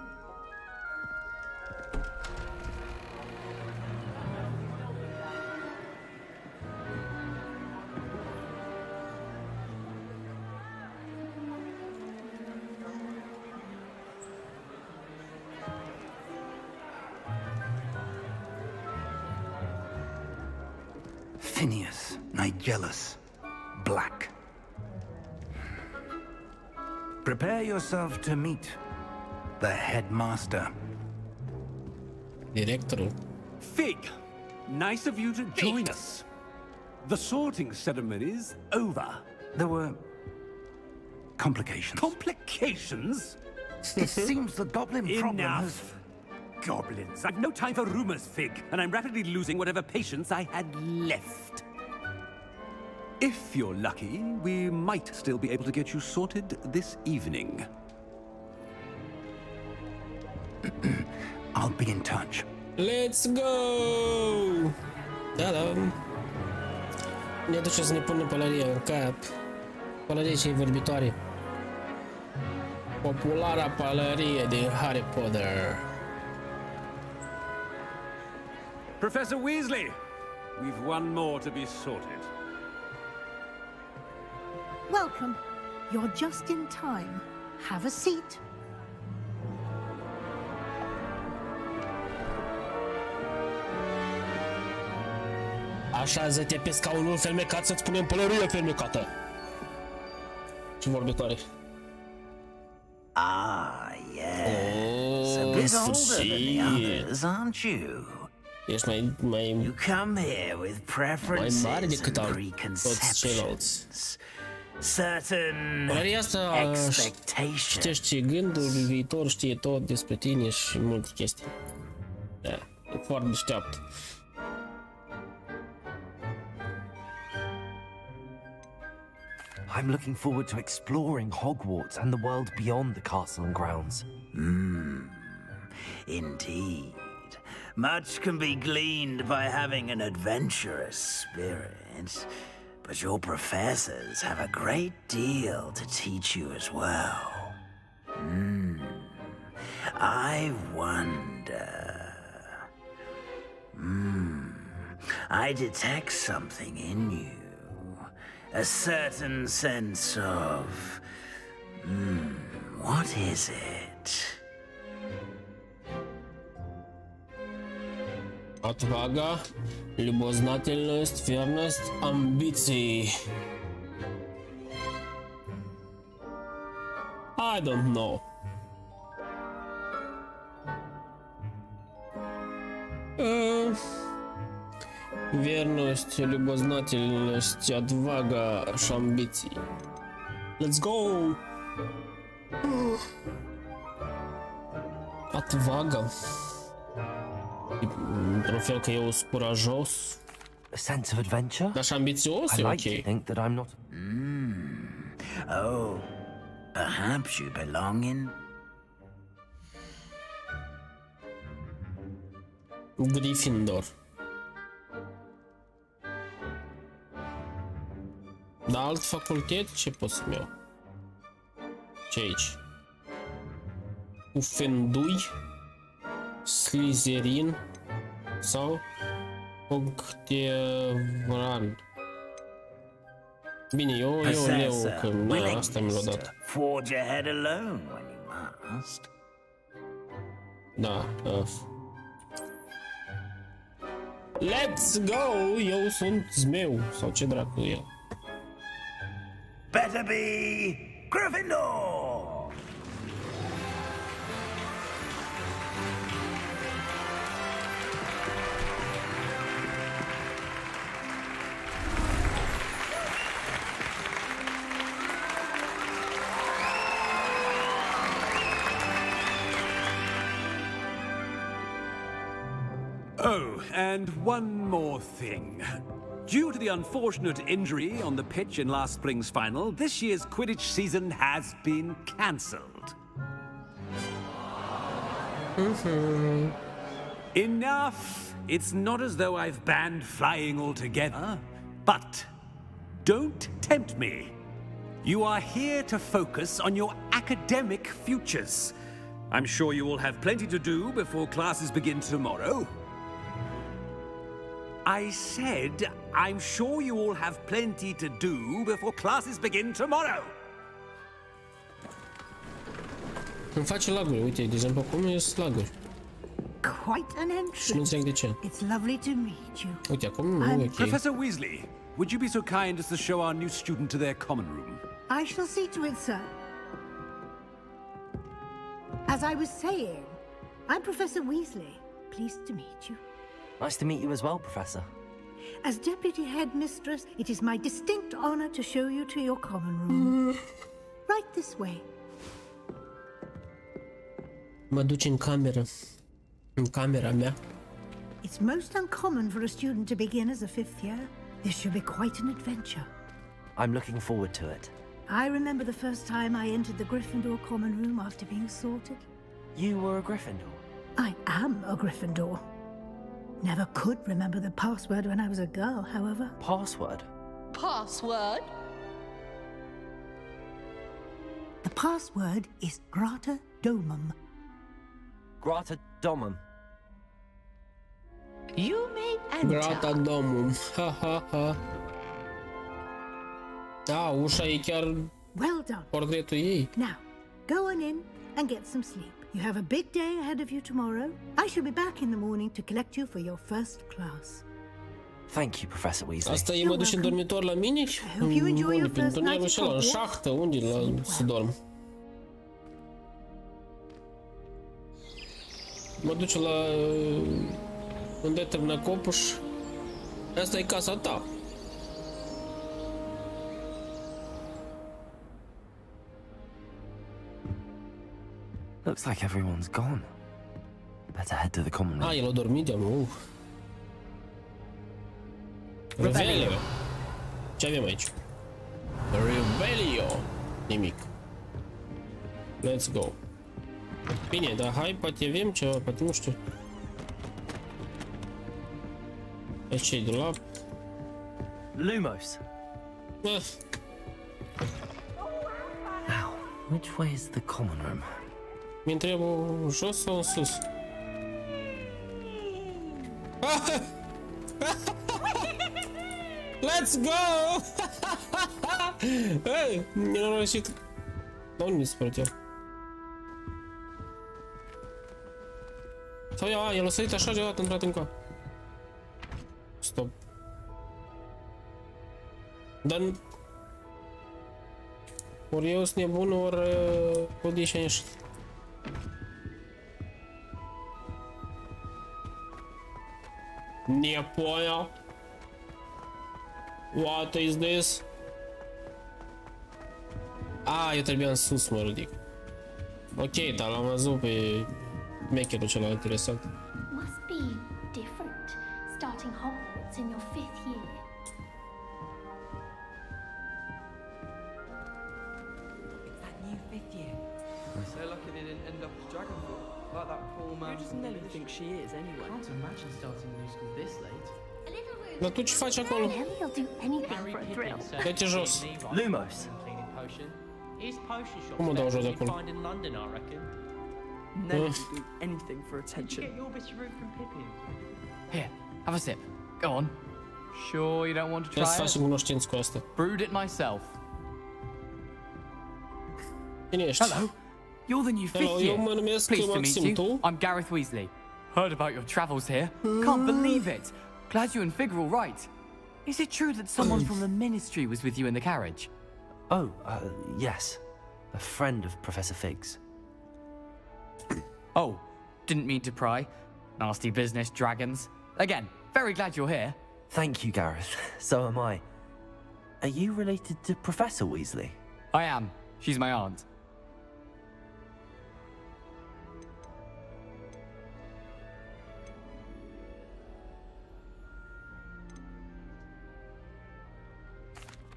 Phineas, Nigellus, Black. Prepare yourself to meet the headmaster. Directorul. Fig! Nice of you to join us. The sorting ceremony's over. There were complications. Complications? It seems the goblin problem has... Enough! Goblins. I've no time for rumors, Fig, and I'm rapidly losing whatever patience I had left. If you're lucky, we might still be able to get you sorted this evening. I'll be in touch. Let's go! Da, da. Ne duce să ne punem pălărie în cap. Pălărie și vorbitoare. Populara pălărie din Harry Potter. Professor Weasley, we've one more to be sorted. Welcome. You're just in time. Have a seat. Așează-te pe scaunul fermecat să-ți punem pălărie fermecată. Și vorbitoare. Ah, yes. A bit older than the others, aren't you? Ești mai You come here with preferences mare decât and toți ceilalți. preconceptions. Certain Pălăria asta expectations. știe gânduri, viitor, știe tot despre tine și multe chestii. Da, e foarte deșteaptă. I'm looking forward to exploring Hogwarts and the world beyond the castle and grounds. Indeed. Much can be gleaned by having an adventurous spirit, but your professors have a great deal to teach you as well. I wonder... I detect something in you. A certain sense of... what is it? Отвага, любознательность, верность, амбиции. I don't know. Верность, любознательность, отвага, амбиции. Let's go! Отвага. Într-un fel că eu sunt curajos. A sense of adventure? Dar și ambițios I e like to ok. think that I'm not. Oh, perhaps you belong in... Gryffindor. Dar alt facultet ce pot să-mi iau? Ce aici? Ufendui, Slytherin sau Octevran. Bine, eu leu că asta mi l-a dat. Forge ahead alone when you must. Da. Let's go! Eu sunt zmeu. Sau ce dracu e? Better be Gryffindor! Oh, and one more thing. Due to the unfortunate injury on the pitch in last spring's final, this year's Quidditch season has been cancelled. Enough! It's not as though I've banned flying altogether, but don't tempt me. You are here to focus on your academic futures. I'm sure you will have plenty to do before classes begin tomorrow. I said, I'm sure you all have plenty to do before classes begin tomorrow. Îmi face laguri, uite, de exemplu, acum e laguri. Quite an Și nu înțeleg entrance. de ce. It's lovely to meet you. Uite, acum nu e ok. Professor Weasley, would you be so kind as to show our new student to their common room? I shall see to it, sir. As I was saying, I'm Professor Weasley. Pleased to meet you. Nice to meet you as well, Professor. As Deputy Headmistress, it is my distinct honor to show you to your common room. Right this way. Mă duci în cameră. În camera mea. It's most uncommon for a student to begin as a fifth year. This should be quite an adventure. I'm looking forward to it. I remember the first time I entered the Gryffindor common room after being sorted. You were a Gryffindor? I am a Gryffindor. Never could remember the password when I was a girl, however. Password? Password? The password is Grata Domum. Grata Domum. You may enter. Grata domum. Ha ha ha. Da, ușa e chiar Well done. portretul ei. Now, go on in and get some sleep. You have a big day ahead of you tomorrow. I shall be back in the morning to collect you for your first class. Thank you, Professor Weasley. Asta e mă duci în dormitor la mine? hope you enjoy your Unde? first Pentru night nerul at ăștia, în Hogwarts. șahtă, unde să dorm? Mă duce la unde termină copuș. Asta e casa ta. Looks like everyone's gone. Better head to the common room. Ah, el a dormit de-a Revelio. Ce avem aici? Revelio. Nimic. Let's go. Bine, dar hai, poate avem ceva, poate nu știu. Aici e dulap. Lumos. Ah, Now, which way is the common room? mi întreabă jos sau în sus? Let's go! Ei, n-am reușit. Da, unde mi se pare el? Sau el a sărit așa deodată, intrat încă. Stop. Dar... Ori eu sunt nebun, ori codii și-a ieșit. Не понял. What is this? Eu trebuia în sus mă ridic. Ok, dar l-am văzut pe mecherul cel interesant. Must be different, starting Hogwarts in your 5th year. That new 5th year. So lucky they didn't end up as dragon fruit, like that poor man. Who does Nelly think she is anyway? Can't imagine starting new school this late. Dar tu ce faci acolo? Nelly'll do anything for a thrill. Dă-te jos. Lumos. Cum o dau jos de acolo? Nelly will do anything for attention. Here, have a sip. Go on. Sure you don't want to Trebuie să try facem it? cunoștință cu asta. Brewed it myself. Cine ești? Hello. You're the new 5th Hello, eu year. mă numesc Pleased to meet Maxim, you. tu? I'm Gareth Weasley. Heard about your travels here. Can't believe it. Glad you and Fig are all right. Is it true that someone from the Ministry was with you in the carriage? Oh, yes. A friend of Professor Fig's. Oh, didn't mean to pry. Nasty business, dragons. Again, very glad you're here. Thank you, Gareth. So am I. Are you related to Professor Weasley? I am. She's my aunt.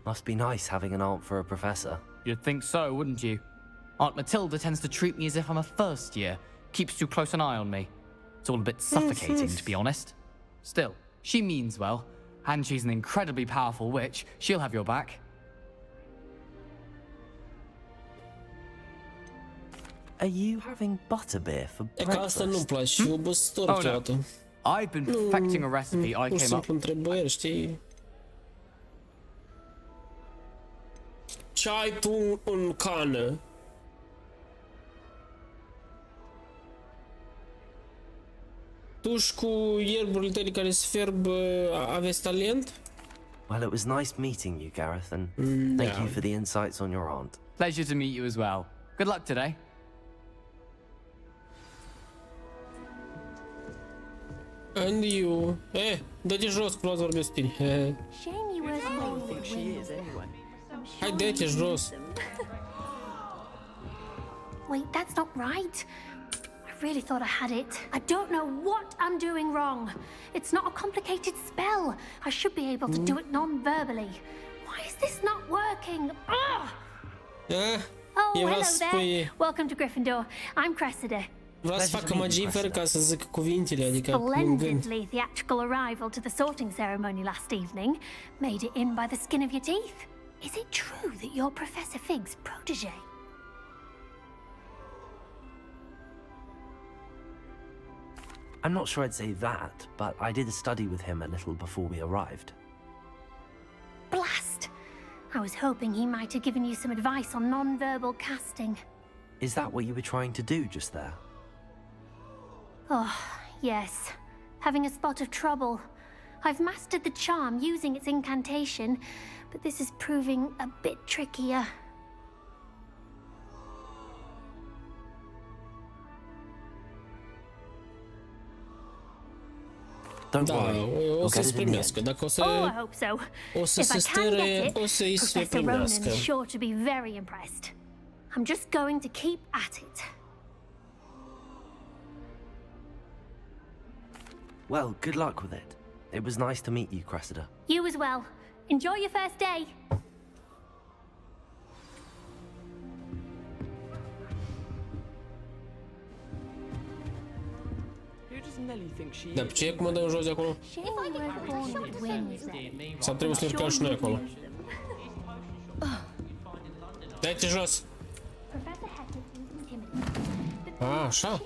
Must be nice having an aunt for a professor. You'd think so, wouldn't you? Aunt Matilda tends to treat me as if I'm a first year. Keeps too close an eye on me. It's all a bit suffocating, to be honest. Still, she means well. And she's an incredibly powerful witch. She'll have your back. Are you having butterbeer for E ca asta nu-mi breakfast? place, eu obositor Oh, no. câteodată. I've been perfecting a recipe I Pur și came up simplu întrebări, știi? Ce ai tu în cană? Tu și cu ierburile tale care se fierb aveți talent? Well, it was nice meeting you, Gareth, and thank you for the insights on your aunt. Pleasure to meet you as well. Good luck today. And you. Dă-te jos, că luați vorbesc cu tine. Shame you weren't I with think she is anyway. Hai, dă-te jos. Wait, that's not right. I really thought I had it. I don't know what I'm doing wrong. It's not a complicated spell. I should be able to do it non-verbally. Why is this not working? Ugh! Oh, eu vreau hello să there. spui... Welcome to Gryffindor. I'm Cressida. Vreau să facă magie fără ca să zic cuvintele, adică în gând. Splendidly theatrical arrival to the sorting ceremony last evening. Made it in by the skin of your teeth. Is it true that you're Professor Fig's protege? I'm not sure I'd say that, but I did study with him a little before we arrived. Blast! I was hoping he might have given you some advice on non-verbal casting. Is that what you were trying to do just there? Oh, yes. Having a spot of trouble. I've mastered the charm using its incantation, but this is proving a bit trickier. Don't Da, worry, o we'll să get se it in the primească. end. Dacă o Oh, I să, hope so. o să If se I can stere, get it, o să-i se Professor Ronan's primească. sure to be very impressed. I'm just going to keep at it. Well, good luck with it. It was nice to meet you, Cressida. You as well. Enjoy your first day. Who does Nelly think she Dar is? ce e cum mă dăm jos de acolo? Shame we weren't born with wings then. Sau trebuie să urcăm și noi acolo? Dă-te jos! Professor Hecker is intimidating. Așa.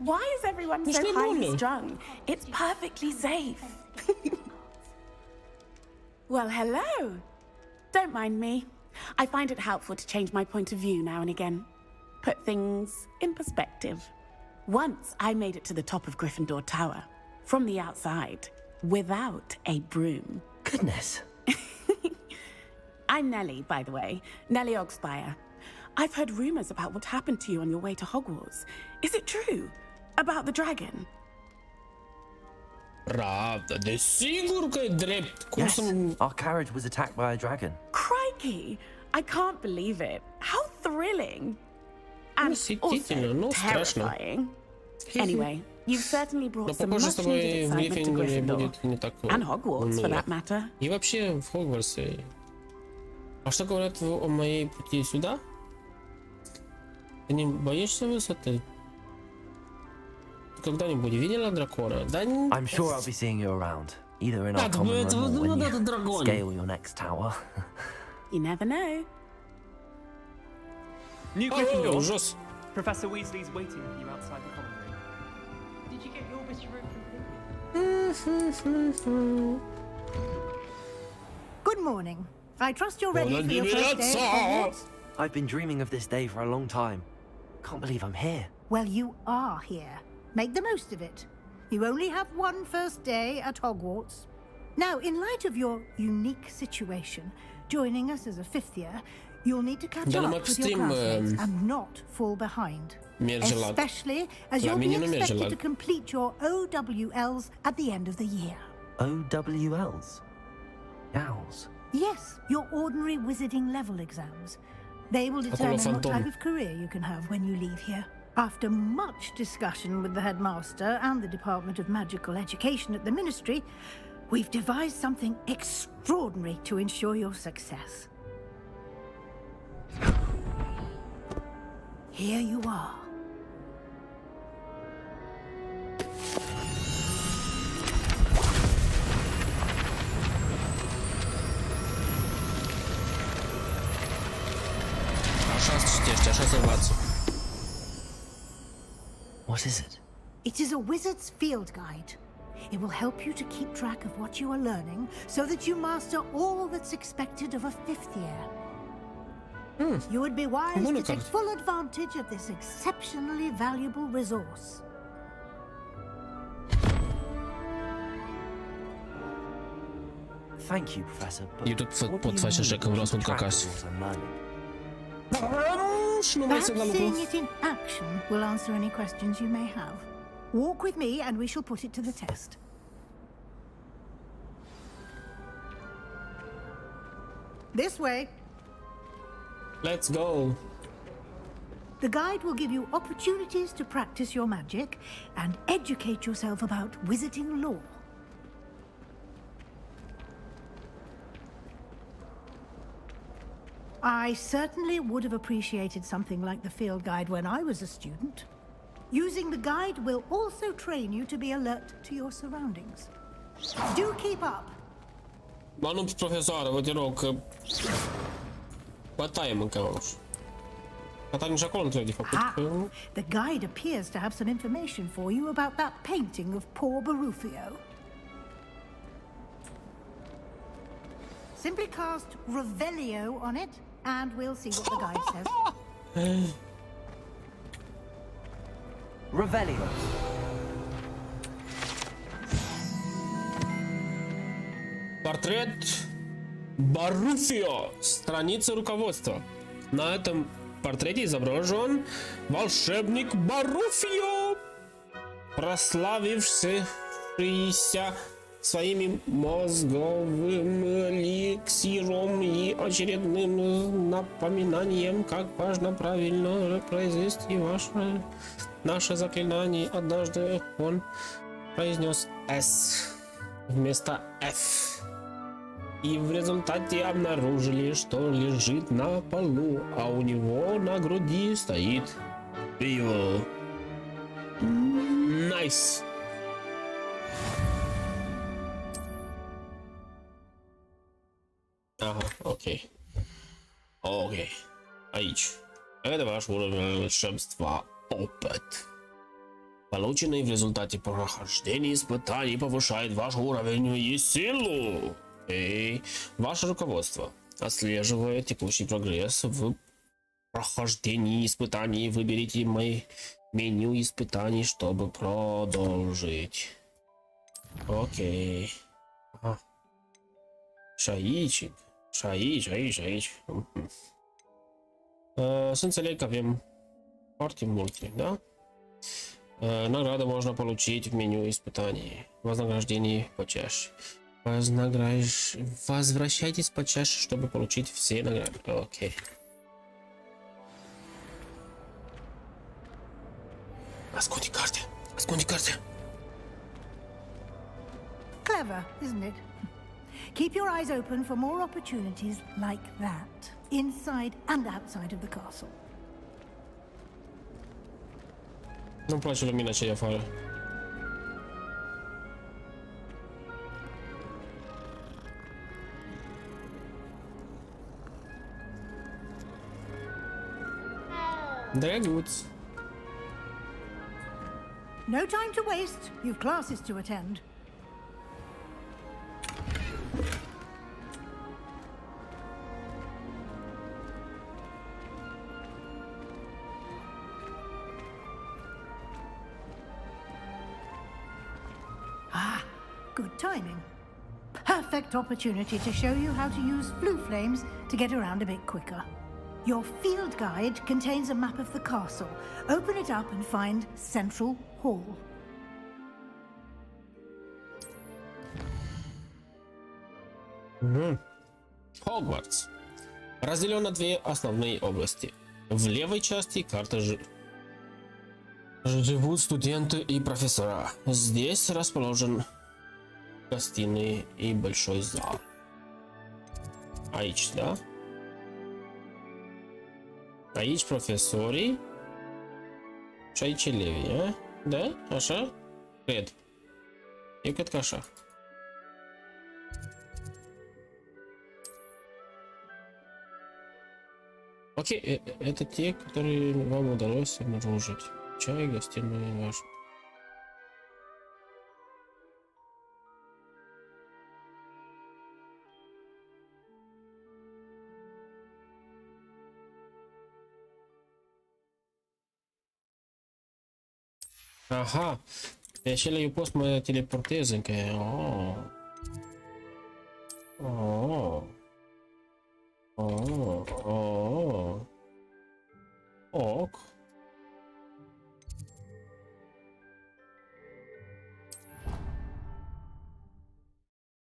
Why is everyone Ești so highly nebună. strung? It's perfectly safe. Well, hello. Don't mind me. I find it helpful to change my point of view now and again. Put things in perspective. Once I made it to the top of Gryffindor Tower, from the outside, without a broom. Goodness. I'm Nellie, by the way. Nellie Ogspire. I've heard rumors about what happened to you on your way to Hogwarts. Is it true? About the dragon? Pravda, desigur că e drept. Cum Yes, să... our carriage was attacked by a dragon. Crikey! I can't believe it. How thrilling! And Восхитительно, also terrifying. Anyway, you've certainly brought some Похоже, с much needed тобой excitement to брифинг Gryffindor. будет не так And Hogwarts, for уныло. that matter. И вообще в Хогвартсе. А что говорят о моей пути сюда? Ты не боишься высоты? Ты когда-нибудь видела дракона? Да не... I'm sure I'll be seeing you around, either in our Так, common это room or вот when этот you дракон. scale your next tower. You never know. New О, Gryffindor. ужас. Professor Weasley's waiting for you outside the common room. Did you get your bit of room from Good morning. I trust you're ready for your first day at Hogwarts. I've been dreaming of this day for a long time. Can't believe I'm here. Well, you are here. Make the most of it. You only have one first day at Hogwarts. Now, in light of your unique situation, joining us as a fifth year, you'll need to catch Dar up mă with your abstim, classmates and not fall behind. merge la- Especially as la you'll be mine nu merge expected la- to complete your OWLs at the end of the year. OWLs? Owls? Yes, your ordinary wizarding level exams. They will determine what fantom. type of career you can have when you leave here. After much discussion with the headmaster and the Department of Magical Education at the Ministry, we've devised something extraordinary to ensure your success. Here you are. Așa să citești, așa să învață. What is it? It is a wizard's field guide. It will help you to keep track of what you are learning so that you master all that's expected of a fifth year. You would be wise Bună to take carte. full advantage of this exceptionally valuable resource. Thank you, Professor. But Eu tot what do pot you face așa mean că vreau să mă duc keep track acasă. of what I'm learning? Și nu mai Perhaps sunt la seeing lucru. it in action will answer any questions you may have. Walk with me and we shall put it to the test. This way. Let's go. The guide will give you opportunities to practice your magic and educate yourself about wizarding lore. I certainly would have appreciated something like the field guide when I was a student. Using the guide will also train you to be alert to your surroundings. Do keep up. Mă nu, profesoară, vă te rog, că... Bătaie mâncăm. Dar nici acolo nu trebuie de făcut. Ah, că- the guide appears to have some information for you about that painting of poor Barufio. Simply cast Revelio on it, and we'll see what the guide says. Revelio. Портрет Баруфио. Страница руководства. На этом портрете изображен волшебник Баруфио, прославившийся своими мозговым эликсиром и очередным напоминанием, как важно правильно произвести наше заклинание. Однажды он произнес «С» вместо «Ф». И в результате обнаружили, что лежит на полу, а у него на груди стоит пиво. Найс. Ага, окей. Окей. Aici. Это ваш уровень волшебства опыт. Полученный в результате прохождения испытаний повышает ваш уровень и силу. Окей. Ваше руководство отслеживает текущий прогресс в прохождении испытаний. Выберите меню испытаний, чтобы продолжить. Окей. Ага. Шаичик. Шаич. Sunt înțeleg că avem foarte multe, да? Награды можно получить в меню испытаний. Вознаграждение почаще. Возвращайтесь почаще, чтобы получить все награды. Окей. Ascunde carte. Ascunde carte. Clever, isn't it? Keep your eyes open for more opportunities like that, inside and outside of the castle. Nu-mi place lumina ce e afară. Drăguț. No time to waste. You've classes to attend. Good timing. Perfect opportunity to show you how to use flue flames to get around a bit quicker. Your field guide contains a map of the castle. Open it up and find Central Hall. Хогвартс. Разделен на две основные области. В левой части карта живут студенты и профессора. Здесь расположен гостиные и большой зал. Aici, da? Aici profesorii și aici elevii, da? Așa? Cred. Eu cred că așa. Окей, это те, которые вам удалось обнаружить. Чай, гостиную, ваш. Aha, pe acela eu pot să mă teleportez încă. Ok.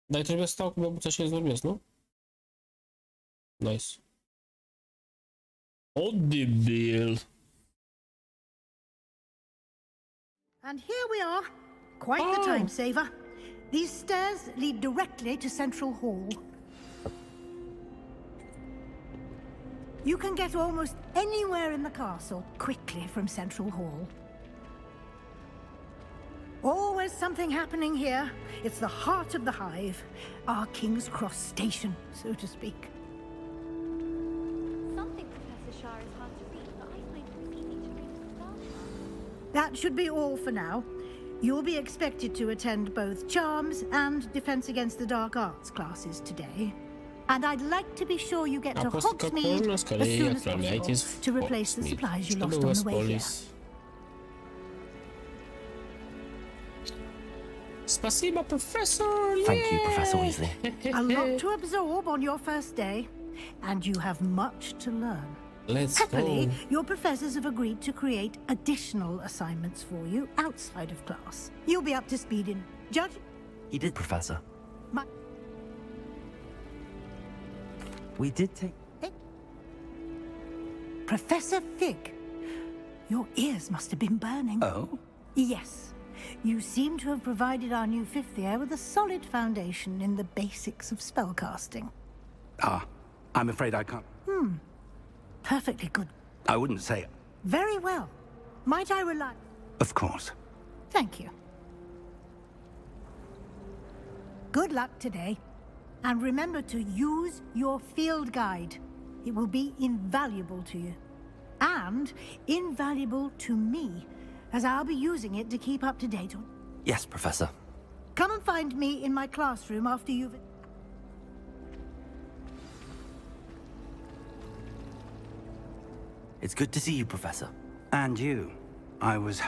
Dar trebuie să stau cu băbuța și să vorbesc, nu? Nice. O debil. And here we are. Quite the time saver. These stairs lead directly to Central Hall. You can get almost anywhere in the castle quickly from Central Hall. Always something happening here. It's the heart of the hive, our King's Cross station, so to speak. Something Professor Shah is hard to read, but I find it easy to read as well. That should be all for now. You'll be expected to attend both Charms and Defense Against the Dark Arts classes today. And I'd like to be sure you get to Hogsmeade as soon as possible to replace the supplies you lost on the way here. Спасибо, Professor! Thank you, Professor Weasley. A lot to absorb on your first day, and you have much to learn. Let's Happily, go. your professors have agreed to create additional assignments for you outside of class. You'll be up to speed in judge. He did, Professor. My We did take... Professor Fig, your ears must have been burning. Oh? Yes. You seem to have provided our new fifth year with a solid foundation in the basics of spellcasting. I'm afraid I can't. Perfectly good. I wouldn't say. Very well. Might I rely... Of course. Thank you. Good luck today. And remember to use your field guide. It will be invaluable to you. And invaluable to me, as I'll be using it to keep up to date on... Yes, Professor. Come and find me in my classroom after you've... It's good to see you, Professor. And you. I was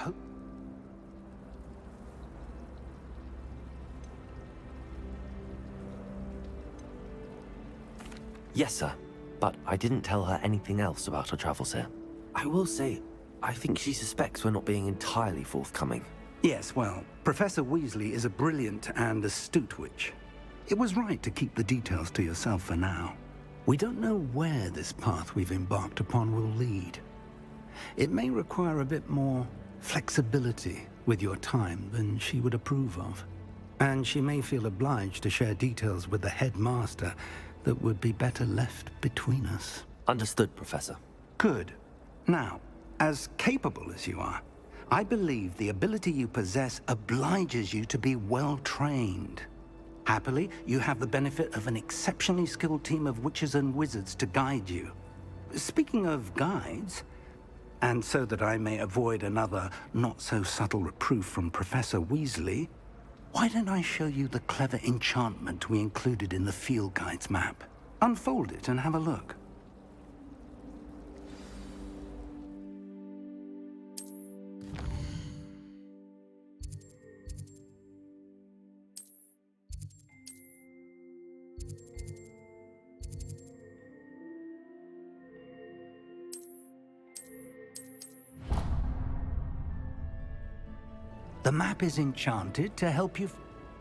Yes, sir. But I didn't tell her anything else about her travels here. I will say, I think she suspects we're not being entirely forthcoming. Yes, well, Professor Weasley is a brilliant and astute witch. It was right to keep the details to yourself for now. We don't know where this path we've embarked upon will lead. It may require a bit more flexibility with your time than she would approve of. And she may feel obliged to share details with the headmaster that would be better left between us. Understood, Professor. Good. Now, as capable as you are, I believe the ability you possess obliges you to be well trained. Happily, you have the benefit of an exceptionally skilled team of witches and wizards to guide you. Speaking of guides, and so that I may avoid another not-so-subtle reproof from Professor Weasley, why don't I show you the clever enchantment we included in the field guide's map? Unfold it and have a look. The map is enchanted to help you.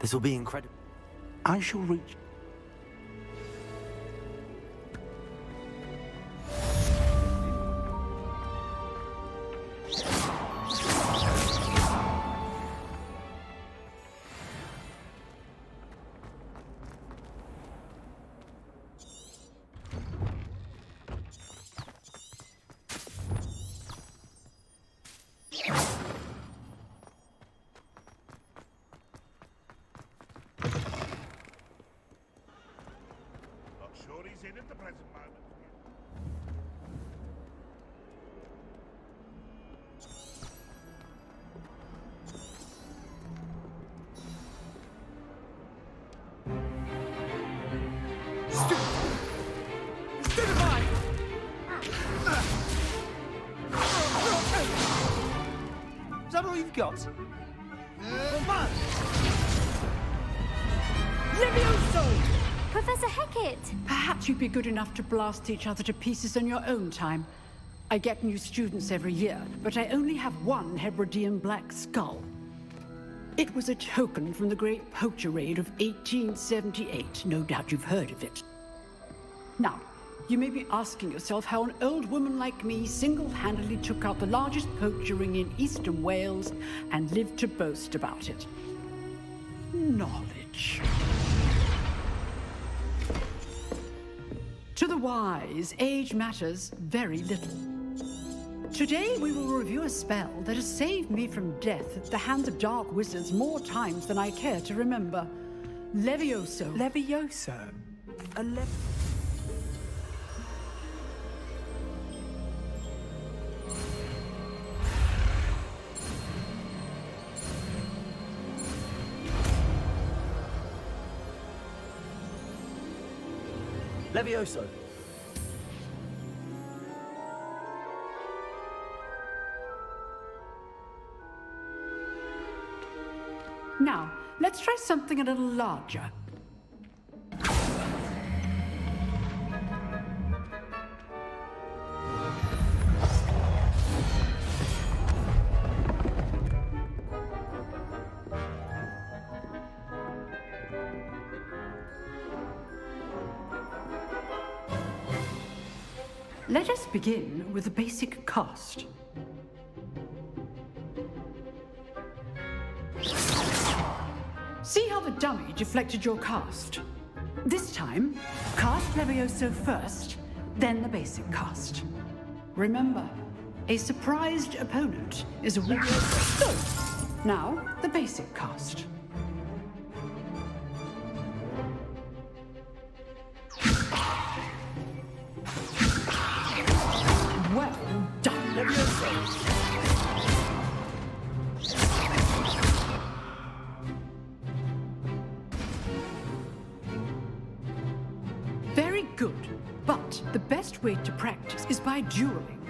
This will be incredible. I shall reach. Is that all you've got? Levioso! Professor Hecat! Perhaps you'd be good enough to blast each other to pieces in your own time. I get new students every year, but I only have one Hebridean black skull. It was a token from the Great Poacher Raid of 1878. No doubt you've heard of it. Now, you may be asking yourself how an old woman like me single-handedly took out the largest poacher ring in eastern Wales and lived to boast about it. Knowledge. To the wise, age matters very little. Today we will review a spell that has saved me from death at the hands of dark wizards more times than I care to remember. Levioso. Levioso? Levioso. Now, let's try something a little larger. Let us begin with the basic cast. See how the dummy deflected your cast? This time, cast Levioso first, then the basic cast. Remember, a surprised opponent is a weak. So, now the basic cast. Well done, Levioso. Very good, but the best way to practice is by dueling.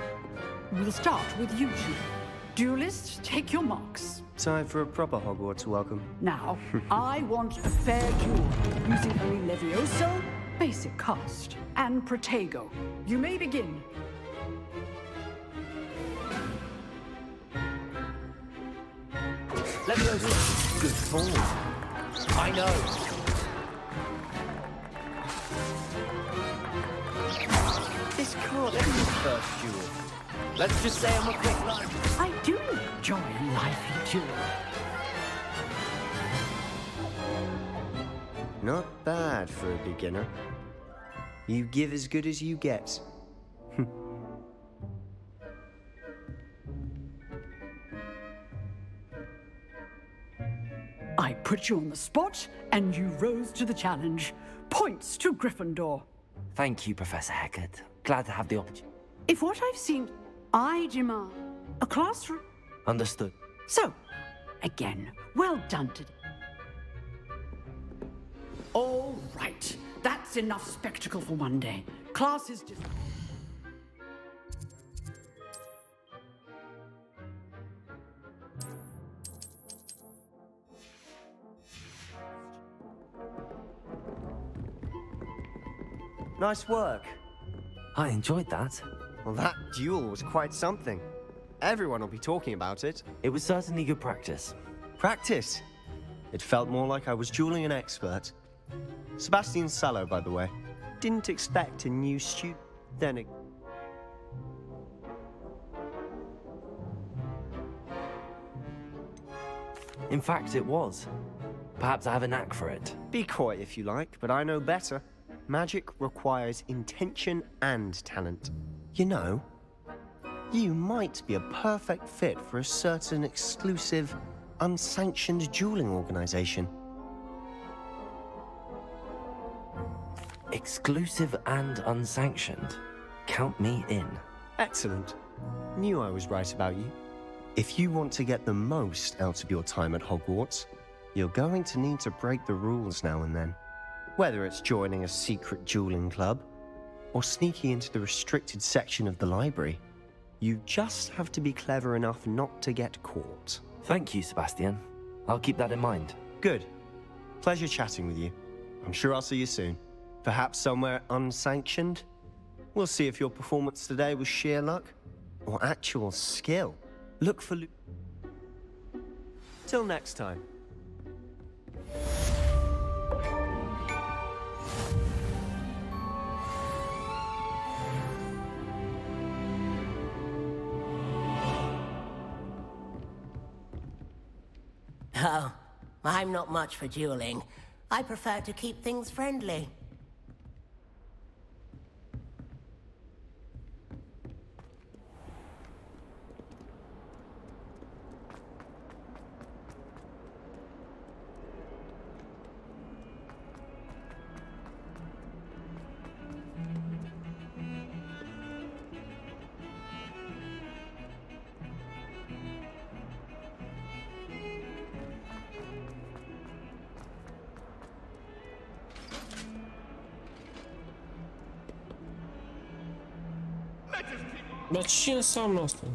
We'll start with you two. Duelists, take your marks. Time for a proper Hogwarts welcome. Now, I want a fair duel, using only Levioso, basic cast, and Protego. You may begin. Levioso, good form. I know. This can't be his first duel. Let's just say I'm a quick run. I do enjoy a lively duel. Not bad for a beginner. You give as good as you get. I put you on the spot, and you rose to the challenge. Points to Gryffindor. Thank you, Professor Hecat. Glad to have the opportunity. If what I've seen, I demand a classroom. Understood. So, again, well done today. All right, that's enough spectacle for one day. Class is just... Nice work. I enjoyed that. Well, that duel was quite something. Everyone will be talking about it. It was certainly good practice. Practice? It felt more like I was dueling an expert. Sebastian Sallow, by the way. Didn't expect a new student. Then it... In fact, it was. Perhaps I have a knack for it. Be coy if you like, but I know better. Magic requires intention and talent. You know, you might be a perfect fit for a certain exclusive, unsanctioned dueling organization. Exclusive and unsanctioned. Count me in. Excellent. Knew I was right about you. If you want to get the most out of your time at Hogwarts, you're going to need to break the rules now and then. Whether it's joining a secret dueling club, or sneaking into the restricted section of the library, you just have to be clever enough not to get caught. Thank you, Sebastian. I'll keep that in mind. Good. Pleasure chatting with you. I'm sure I'll see you soon. Perhaps somewhere unsanctioned? We'll see if your performance today was sheer luck, or actual skill. Look for... Till next time. Oh, I'm not much for dueling. I prefer to keep things friendly. Dar ce înseamnă asta?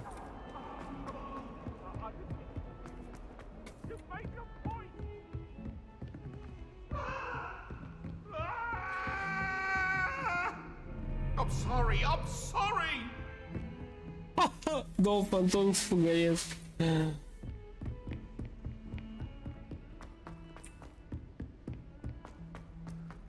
I'm sorry, I'm sorry! Două fantomi sfâgăiesc.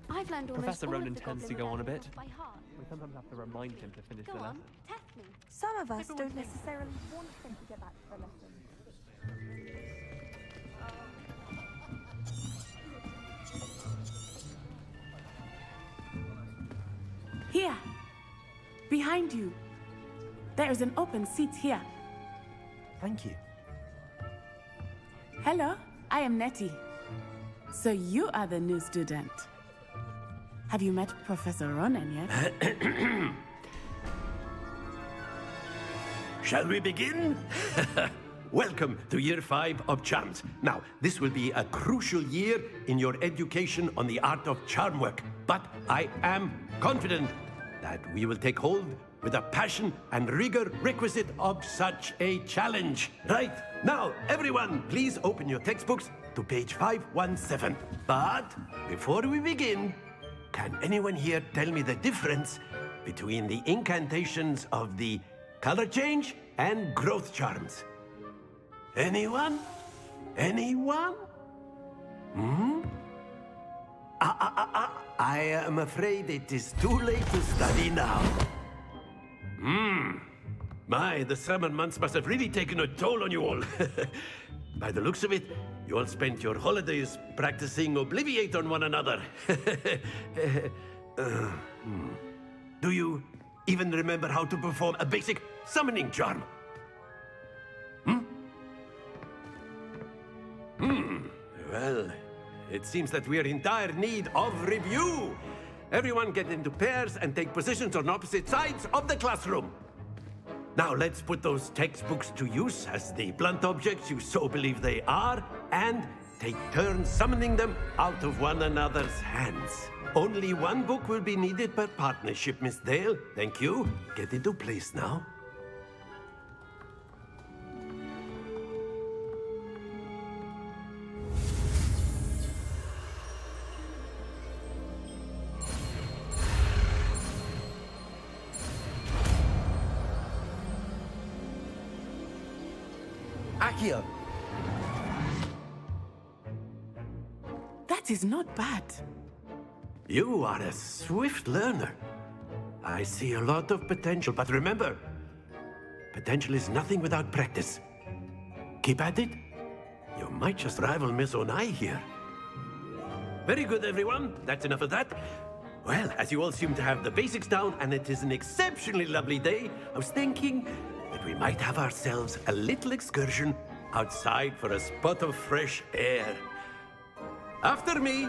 I've learned almost Professor all Ronan of the tends to Goblin go on a levels bit. by heart. We sometimes have to remind him to finish Go the on, lesson. test me. Some of us don't necessarily want him to get back to the lesson. Here. Behind you. There is an open seat here. Thank you. Hello, I am Nettie. So you are the new student. Have you met Professor Ronan yet? Shall we begin? Welcome to Year 5 of Charms. Now, this will be a crucial year in your education on the art of charm work, but I am confident that we will take hold with the passion and rigor requisite of such a challenge. Right, now, everyone, please open your textbooks to page 517. But before we begin, can anyone here tell me the difference between the incantations of the color change and growth charms? Anyone? Anyone? Hmm? I am afraid it is too late to study now. My, the summer months must have really taken a toll on you all. By the looks of it, you all spent your holidays practicing Obliviate on one another. Do you even remember how to perform a basic summoning charm? Well, it seems that we are in dire need of review. Everyone get into pairs and take positions on opposite sides of the classroom. Now let's put those textbooks to use as the blunt objects you so believe they are, and take turns summoning them out of one another's hands. Only one book will be needed per partnership, Miss Dale. Thank you. Get into place now. Akio. That is not bad. You are a swift learner. I see a lot of potential, but remember, potential is nothing without practice. Keep at it. You might just rival Miss Onai here. Very good, everyone. That's enough of that. Well, as you all seem to have the basics down, and it is an exceptionally lovely day, I was thinking that we might have ourselves a little excursion outside for a spot of fresh air. After me.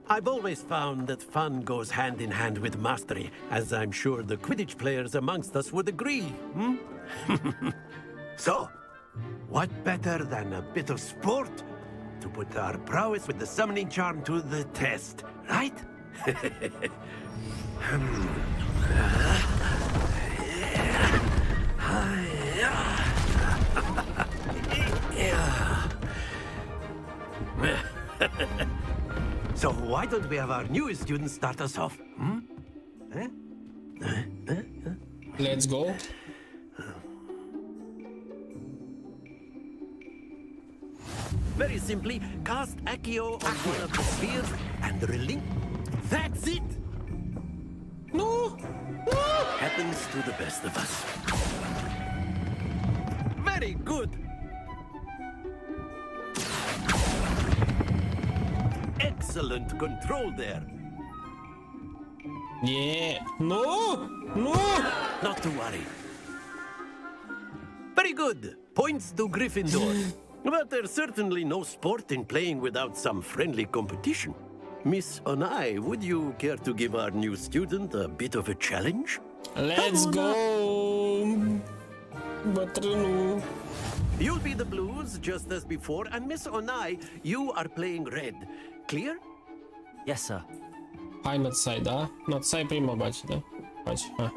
I've always found that fun goes hand in hand with mastery, as I'm sure the Quidditch players amongst us would agree. So, what better than a bit of sport to put our prowess with the summoning charm to the test, right? So why don't we have our newest student start us off? Let's go. Very simply, cast Accio on one of the spheres and relink. That's it! No! Happens to the best of us. Very good! Excellent control there. Yeah. No! No! Not to worry. Very good. Points to Gryffindor. But there's certainly no sport in playing without some friendly competition. Miss Onai, would you care to give our new student a bit of a challenge? Let's go! Bătrânul. You'll be the blues, just as before, and Miss Onai, you are playing red. Clear? Yes, sir. Hai mă, să ai, da? Nu, să ai prima baci, da? Baci, hai.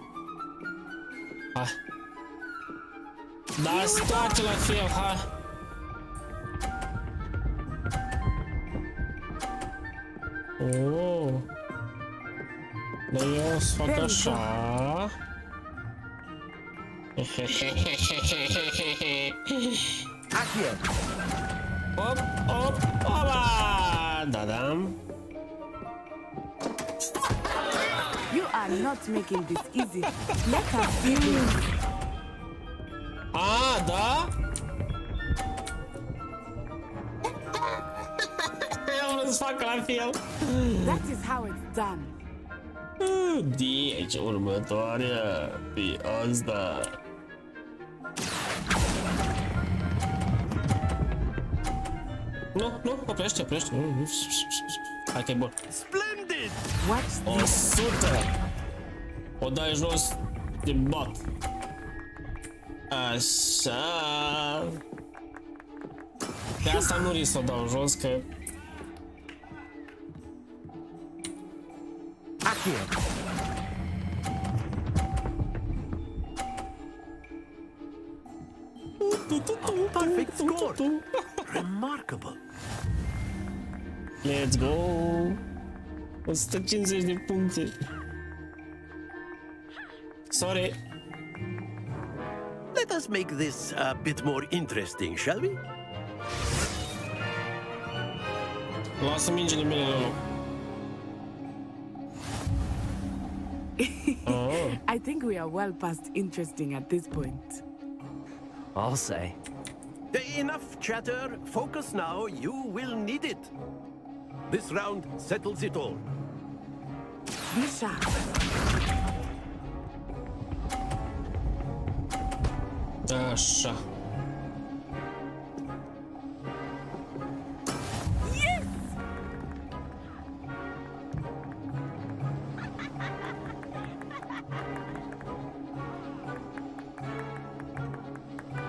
Hai. Da, stoarce la fel, hai. Oh. Dar eu o să fac așa. Hop, hop, opa! Da-dam. You are not making this easy. Let us begin. Ah, da? Eu vreau să fac la fel. That is how it's done. Deci, următoarea pe asta. Nu, oprește. Hai că e bun. Splendid! 100! O dai jos, te bat. Așa. Pe asta nu risc să o dau jos, că... Perfect score! Remarkable! Let's go! 150 de puncte. Sorry. Let us make this a bit more interesting, shall we? Lasă mingile mele la loc. I think we are well past interesting at this point. I'll say. Enough chatter. Focus now. You will need it. This round settles it all. Be sharp. Așa. Yes!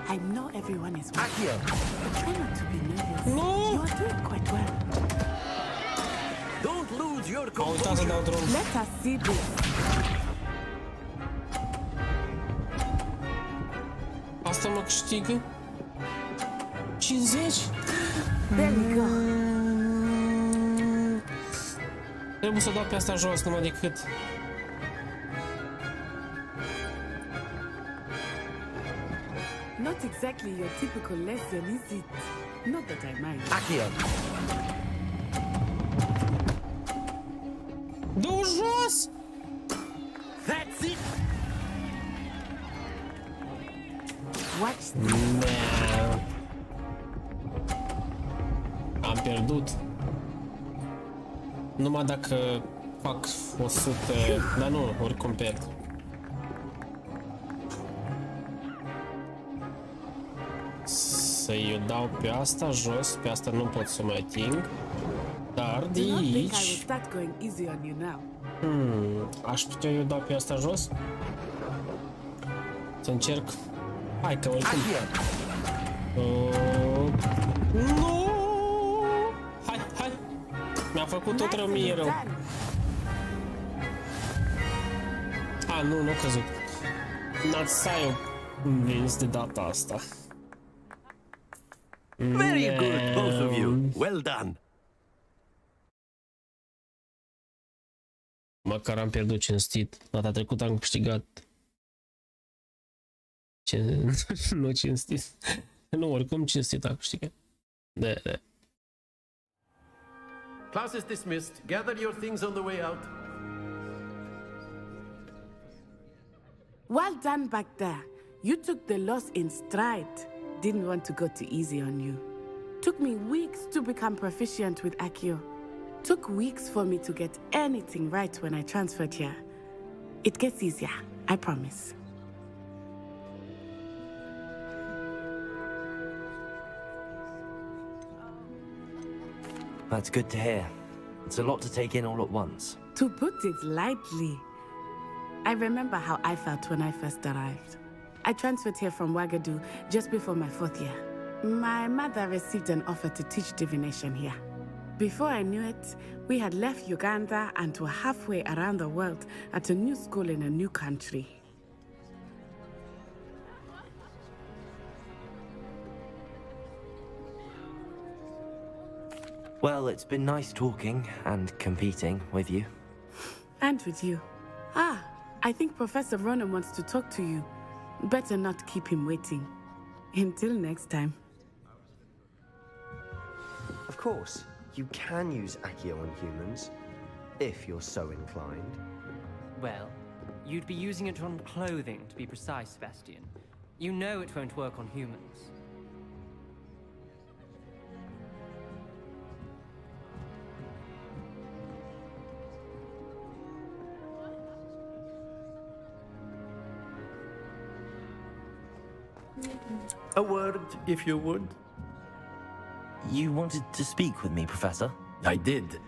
I know everyone is watching. Try not to be nervous. No! You are doing quite well. Don't lose your Am uitat să dau drum. Let us see this. Asta mă câștigă 50. There we go. Trebuie să dau pe asta jos, numai decât. Not exactly your typical lesson, is it? Not that I mind. Dă-o jos! That's it! Watch Man. Am pierdut. Numai dacă fac 100, dar nu, oricum pierd. Să-i dau pe asta jos, pe asta nu pot să mai ating. Dar de aici... aș putea eu dau pe asta jos? Să încerc. Hai că oricum... Nu! Hai! Mi-a făcut tot rău mie rău. Nu a căzut. N-ați să eu învins de data asta. Very good, both of you. Well done. Măcar am pierdut cinstit. Data trecută am câștigat. Nu cinstit. Nu, oricum cinstit am câștigat. Da. Class is dismissed. Gather your things on the way out. Well done back there. You took the loss in stride. Didn't want to go too easy on you. Took me weeks to become proficient with Accio. Took weeks for me to get anything right when I transferred here. It gets easier, I promise. That's good to hear. It's a lot to take in all at once. To put it lightly, I remember how I felt when I first arrived. I transferred here from Ouagadougou just before my 4th year. My mother received an offer to teach divination here. Before I knew it, we had left Uganda and were halfway around the world at a new school in a new country. Well, it's been nice talking and competing with you. And with you. I think Professor Ronan wants to talk to you. Better not keep him waiting. Until next time. Of course, you can use Accio on humans, if you're so inclined. Well, you'd be using it on clothing, to be precise, Sebastian. You know it won't work on humans. A word, if you would. You wanted to speak with me, Professor? I did.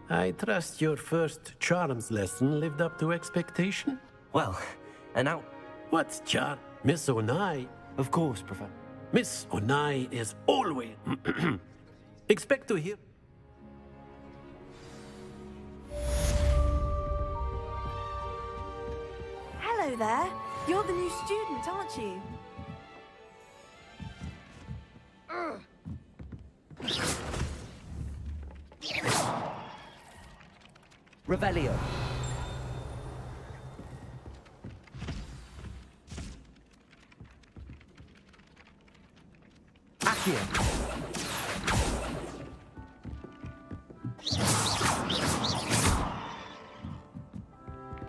I trust your first charms lesson lived up to expectation? Well, and now... What's charm? Miss Onai? Of course, Professor. Miss Onai is always... Expect to hear... Hello there. You're the new student, aren't you? Revelio. Accio.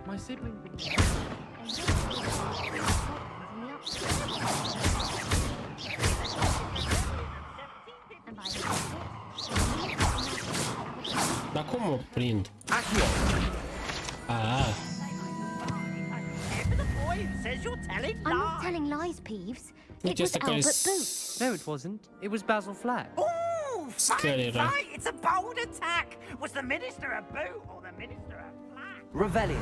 My sibling. Dar cum o prind? Ah. I'm not telling lies, Peeves. It was Just a Albert case- Boot. No, it wasn't. It was Basil Flack. Ooh, Scary, fight, right? fight! It's a bold attack! Was the Minister a boot or the Minister a flat? Revelio.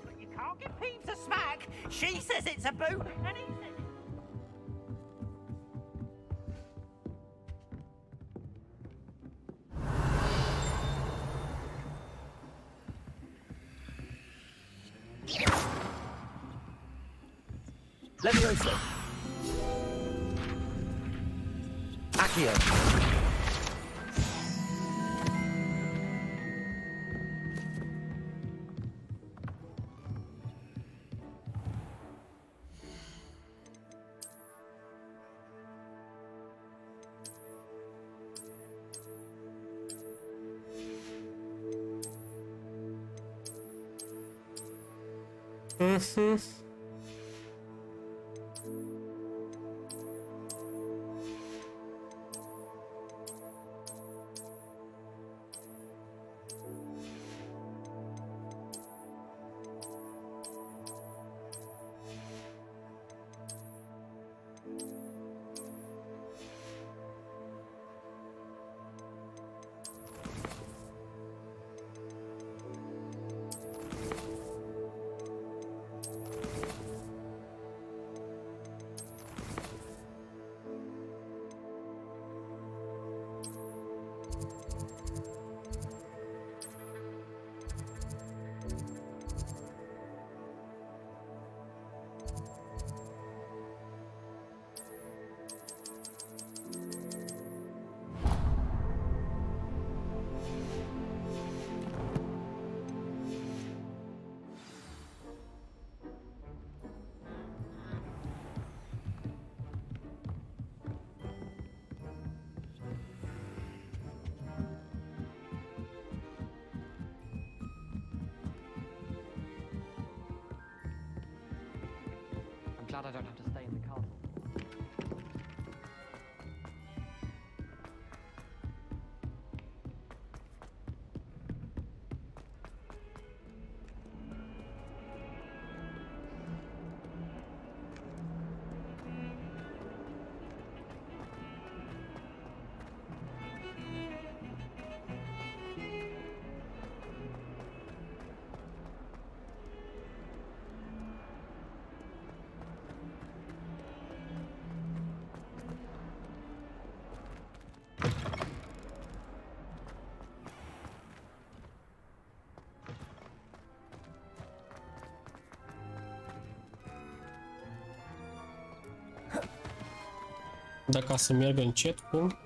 But you can't give Peeves a smack! She says it's a boot, and he says... Levioso. Accio. I'm glad I don't have to stay in the castle. Dacă să merg încet, cum?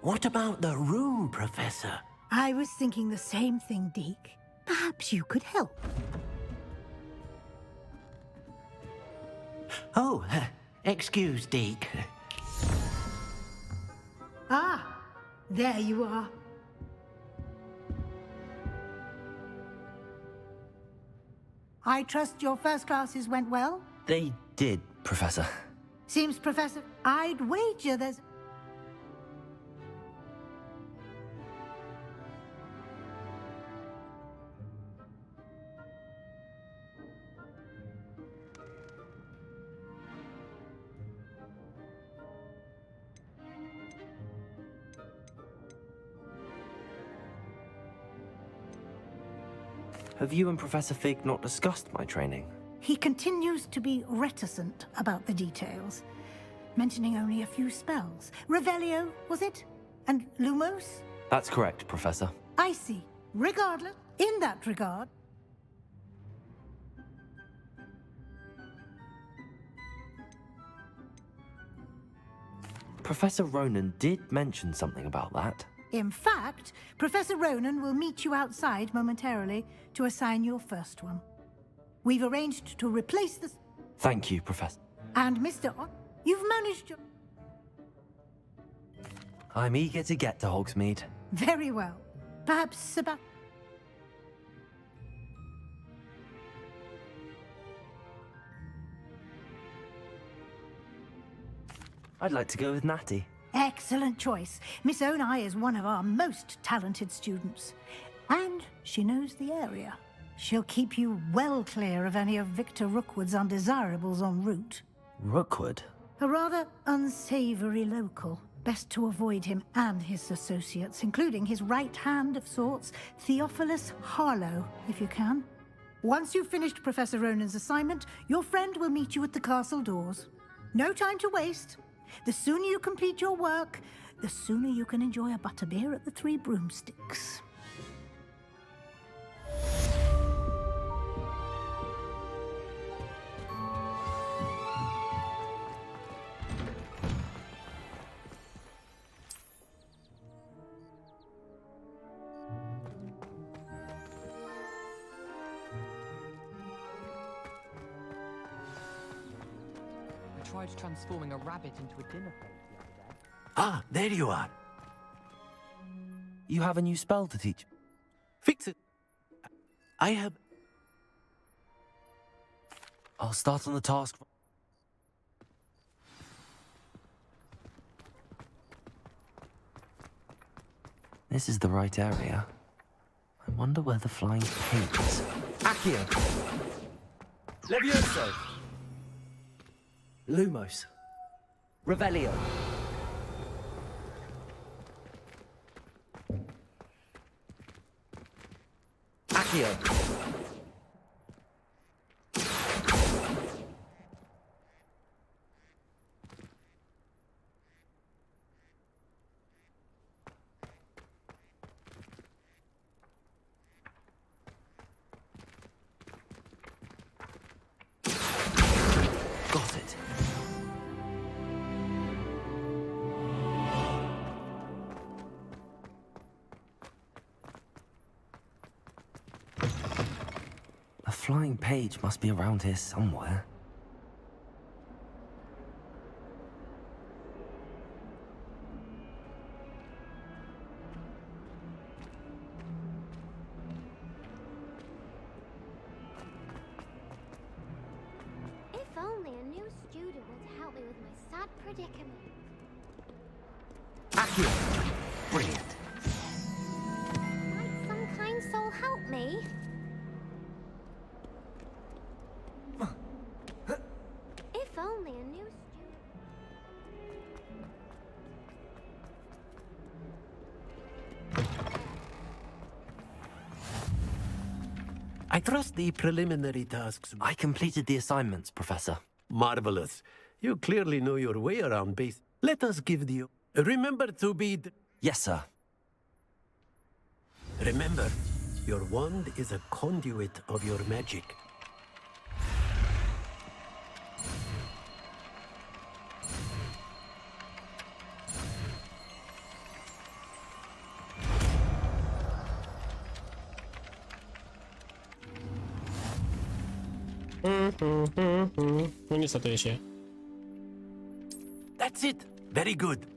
What about the room, Professor? I was thinking the same thing, Deke. Perhaps you could help. Oh, excuse, Deke. Ah, there you are. I trust your first classes went well? They did, Professor. Seems, Professor, I'd wager there's... Have you and Professor Fig not discussed my training? He continues to be reticent about the details, mentioning only a few spells. Revelio, was it? And Lumos? That's correct, Professor. I see. Regardless, in that regard... Professor Ronan did mention something about that. In fact, Professor Ronan will meet you outside momentarily to assign your first one. We've arranged to replace the... Thank you, Professor. And Mr. You've managed to... I'm eager to get to Hogsmeade. Very well. Perhaps about... I'd like to go with Natty. Excellent choice. Miss Onai is one of our most talented students. And she knows the area. She'll keep you well clear of any of Victor Rookwood's undesirables en route. Rookwood? A rather unsavory local. Best to avoid him and his associates, including his right hand of sorts, Theophilus Harlow, if you can. Once you've finished Professor Ronan's assignment, your friend will meet you at the castle doors. No time to waste. The sooner you complete your work, the sooner you can enjoy a butterbeer at the Three Broomsticks. I tried transforming a rabbit into a dinner plate the other day. Ah, there you are. You have a new spell to teach. Fix it. I have... I'll start on the task. This is the right area. I wonder where the flying pig is. Accio! Levioso! Lumos. Revelio. Accio. Got it. A flying page must be around here somewhere. If only a new student would help me with my sad predicament. Accio! Brilliant. Might some kind soul help me? If only a new student... I trust the preliminary tasks... I completed the assignments, Professor. Marvelous. You clearly know your way around base. Let us give you... Remember to be... Yes, sir. Remember, your wand is a conduit of your magic. Nu mi s-a tăieșit. That's it. Very good.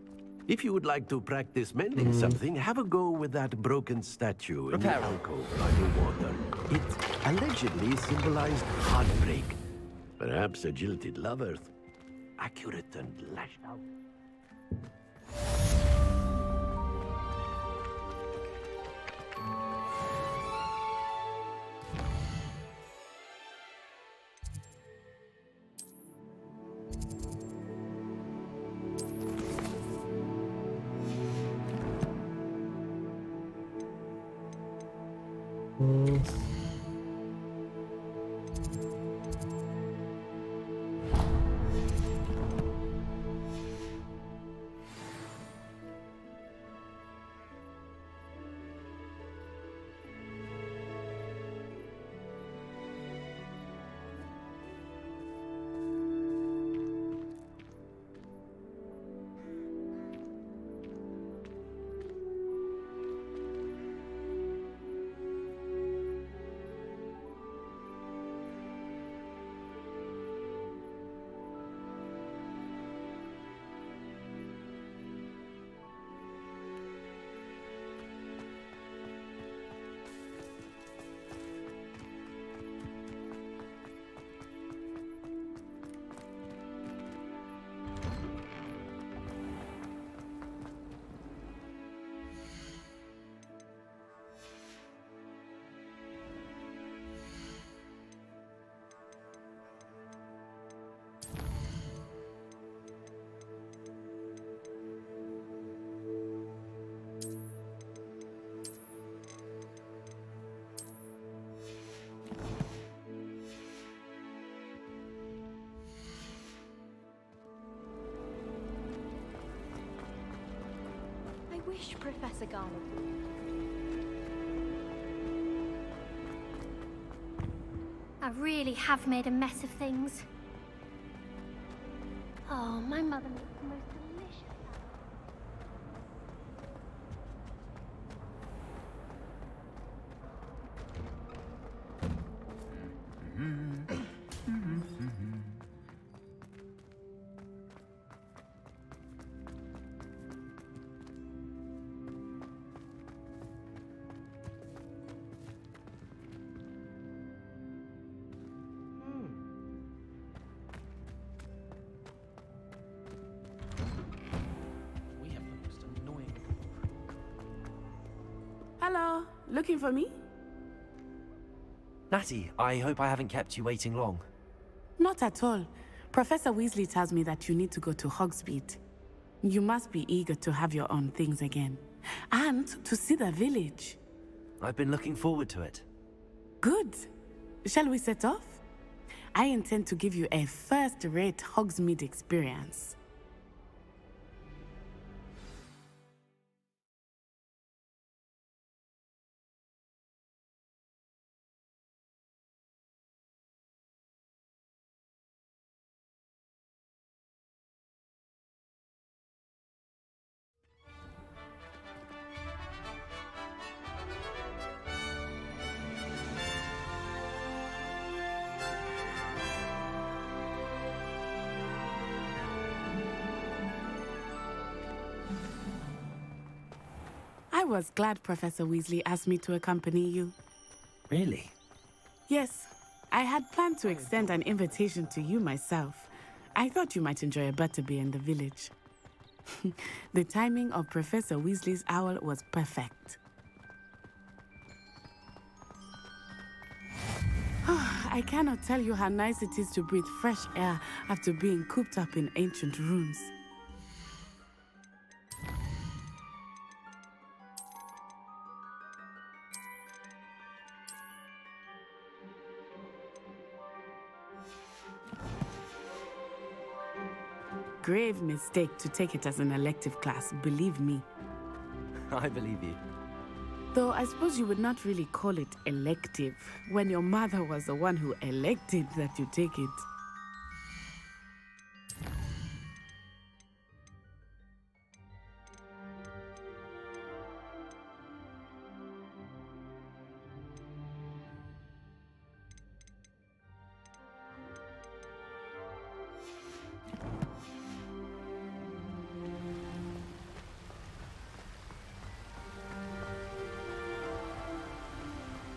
If you would like to practice mending something, have a go with that broken statue in the alcove by the water. It allegedly symbolized heartbreak. Perhaps a jilted lover, accurate and lashed out. wish, Professor Garland. I really have made a mess of things. Oh, my mother makes the most delicious Hello, looking for me? Natty, I hope I haven't kept you waiting long. Not at all. Professor Weasley tells me that you need to go to Hogsmeade. You must be eager to have your own things again. And to see the village. I've been looking forward to it. Good. Shall we set off? I intend to give you a first-rate Hogsmeade experience. I was glad Professor Weasley asked me to accompany you. Really? Yes, I had planned to extend an invitation to you myself. I thought you might enjoy a butterbeer in the village. The timing of Professor Weasley's owl was perfect. I cannot tell you how nice it is to breathe fresh air after being cooped up in ancient rooms. Grave mistake to take it as an elective class, believe me. I believe you. Though I suppose you would not really call it elective when your mother was the one who elected that you take it.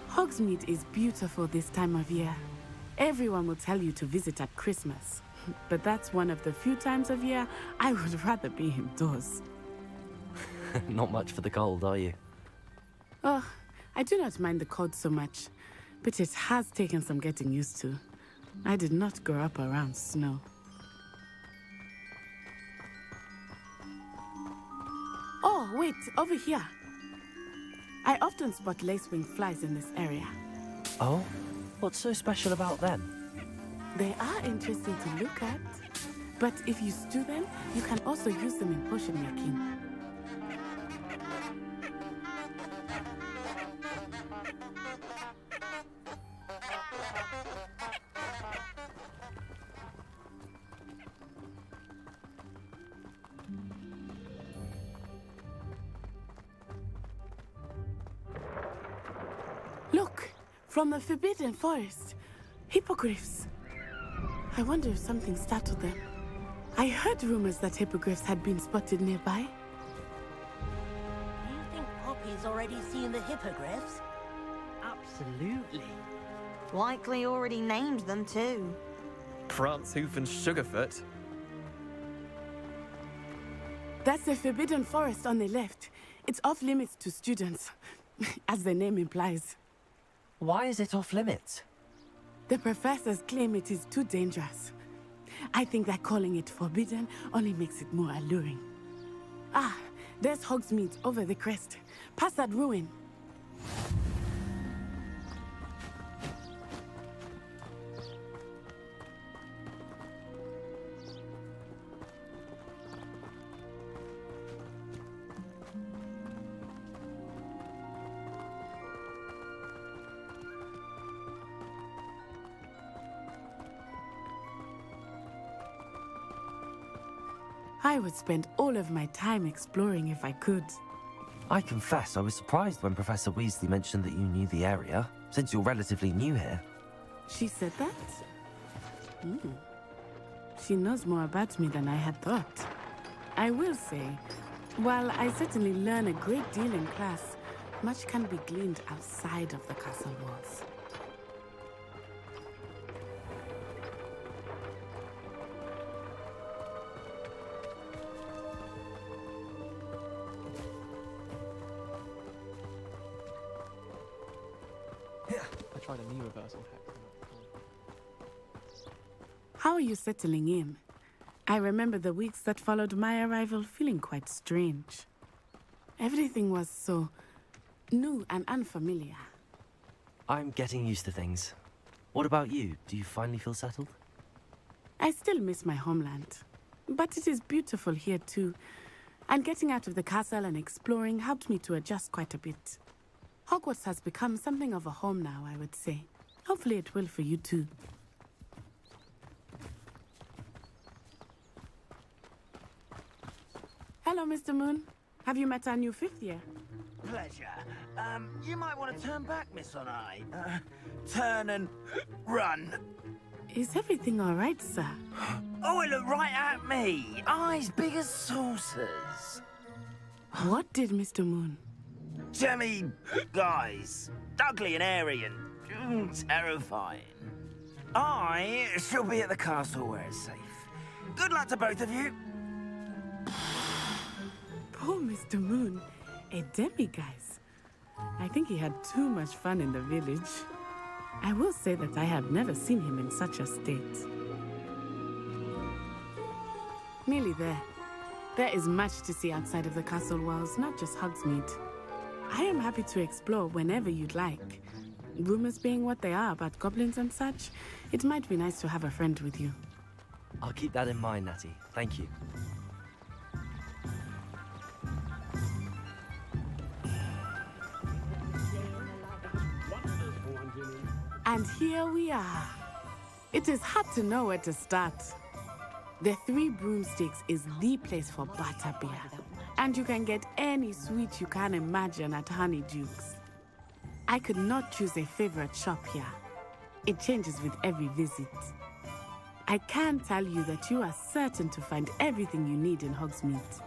Hogsmeade is beautiful this time of year. Everyone will tell you to visit at Christmas. But that's one of the few times of year I would rather be indoors. Not much for the cold, are you? Oh, I do not mind the cold so much. But it has taken some getting used to. I did not grow up around snow. Oh, wait, over here. I often spot lacewing flies in this area. Oh? What's so special about them? They are interesting to look at. But if you stew them, you can also use them in potion making. Look, from the Forbidden Forest. Hippogriffs. I wonder if something startled them. I heard rumors that hippogriffs had been spotted nearby. Do you think Poppy's already seen the hippogriffs? Absolutely. Likely already named them too. Prancehoof and Sugarfoot. That's the Forbidden Forest on the left. It's off limits to students, as the name implies. Why is it off limits? The professors claim it is too dangerous. I think that calling it forbidden only makes it more alluring. Ah, there's Hogsmeade over the crest. Past that ruin. I would spend all of my time exploring if I could. I confess I was surprised when Professor Weasley mentioned that you knew the area, since you're relatively new here. She said that? She knows more about me than I had thought. I will say, while I certainly learn a great deal in class, much can be gleaned outside of the castle walls. I tried a new reversal hack. How are you settling in? I remember the weeks that followed my arrival feeling quite strange. Everything was so new and unfamiliar. I'm getting used to things. What about you? Do you finally feel settled? I still miss my homeland, but it is beautiful here too. And getting out of the castle and exploring helped me to adjust quite a bit. Hogwarts has become something of a home now, I would say. Hopefully it will for you too. Hello, Mr. Moon. Have you met our new fifth year? Pleasure. You might want to turn back, Miss Onai. Turn and run. Is everything all right, sir? Oh, it looked right at me. Eyes big as saucers. What did Mr. Moon? Jemmy guys. Ugly and airy and terrifying. I shall be at the castle where it's safe. Good luck to both of you. Poor Mr. Moon. A demi-guise. I think he had too much fun in the village. I will say that I have never seen him in such a state. Nearly there. There is much to see outside of the castle walls, not just Hogsmeade. I am happy to explore whenever you'd like. Rumors being what they are about goblins and such, it might be nice to have a friend with you. I'll keep that in mind, Natty. Thank you. And here we are. It is hard to know where to start. The Three Broomsticks is the place for butterbeer. And you can get any sweet you can imagine at Honeydukes. I could not choose a favorite shop here. It changes with every visit. I can tell you that you are certain to find everything you need in Hogsmeade.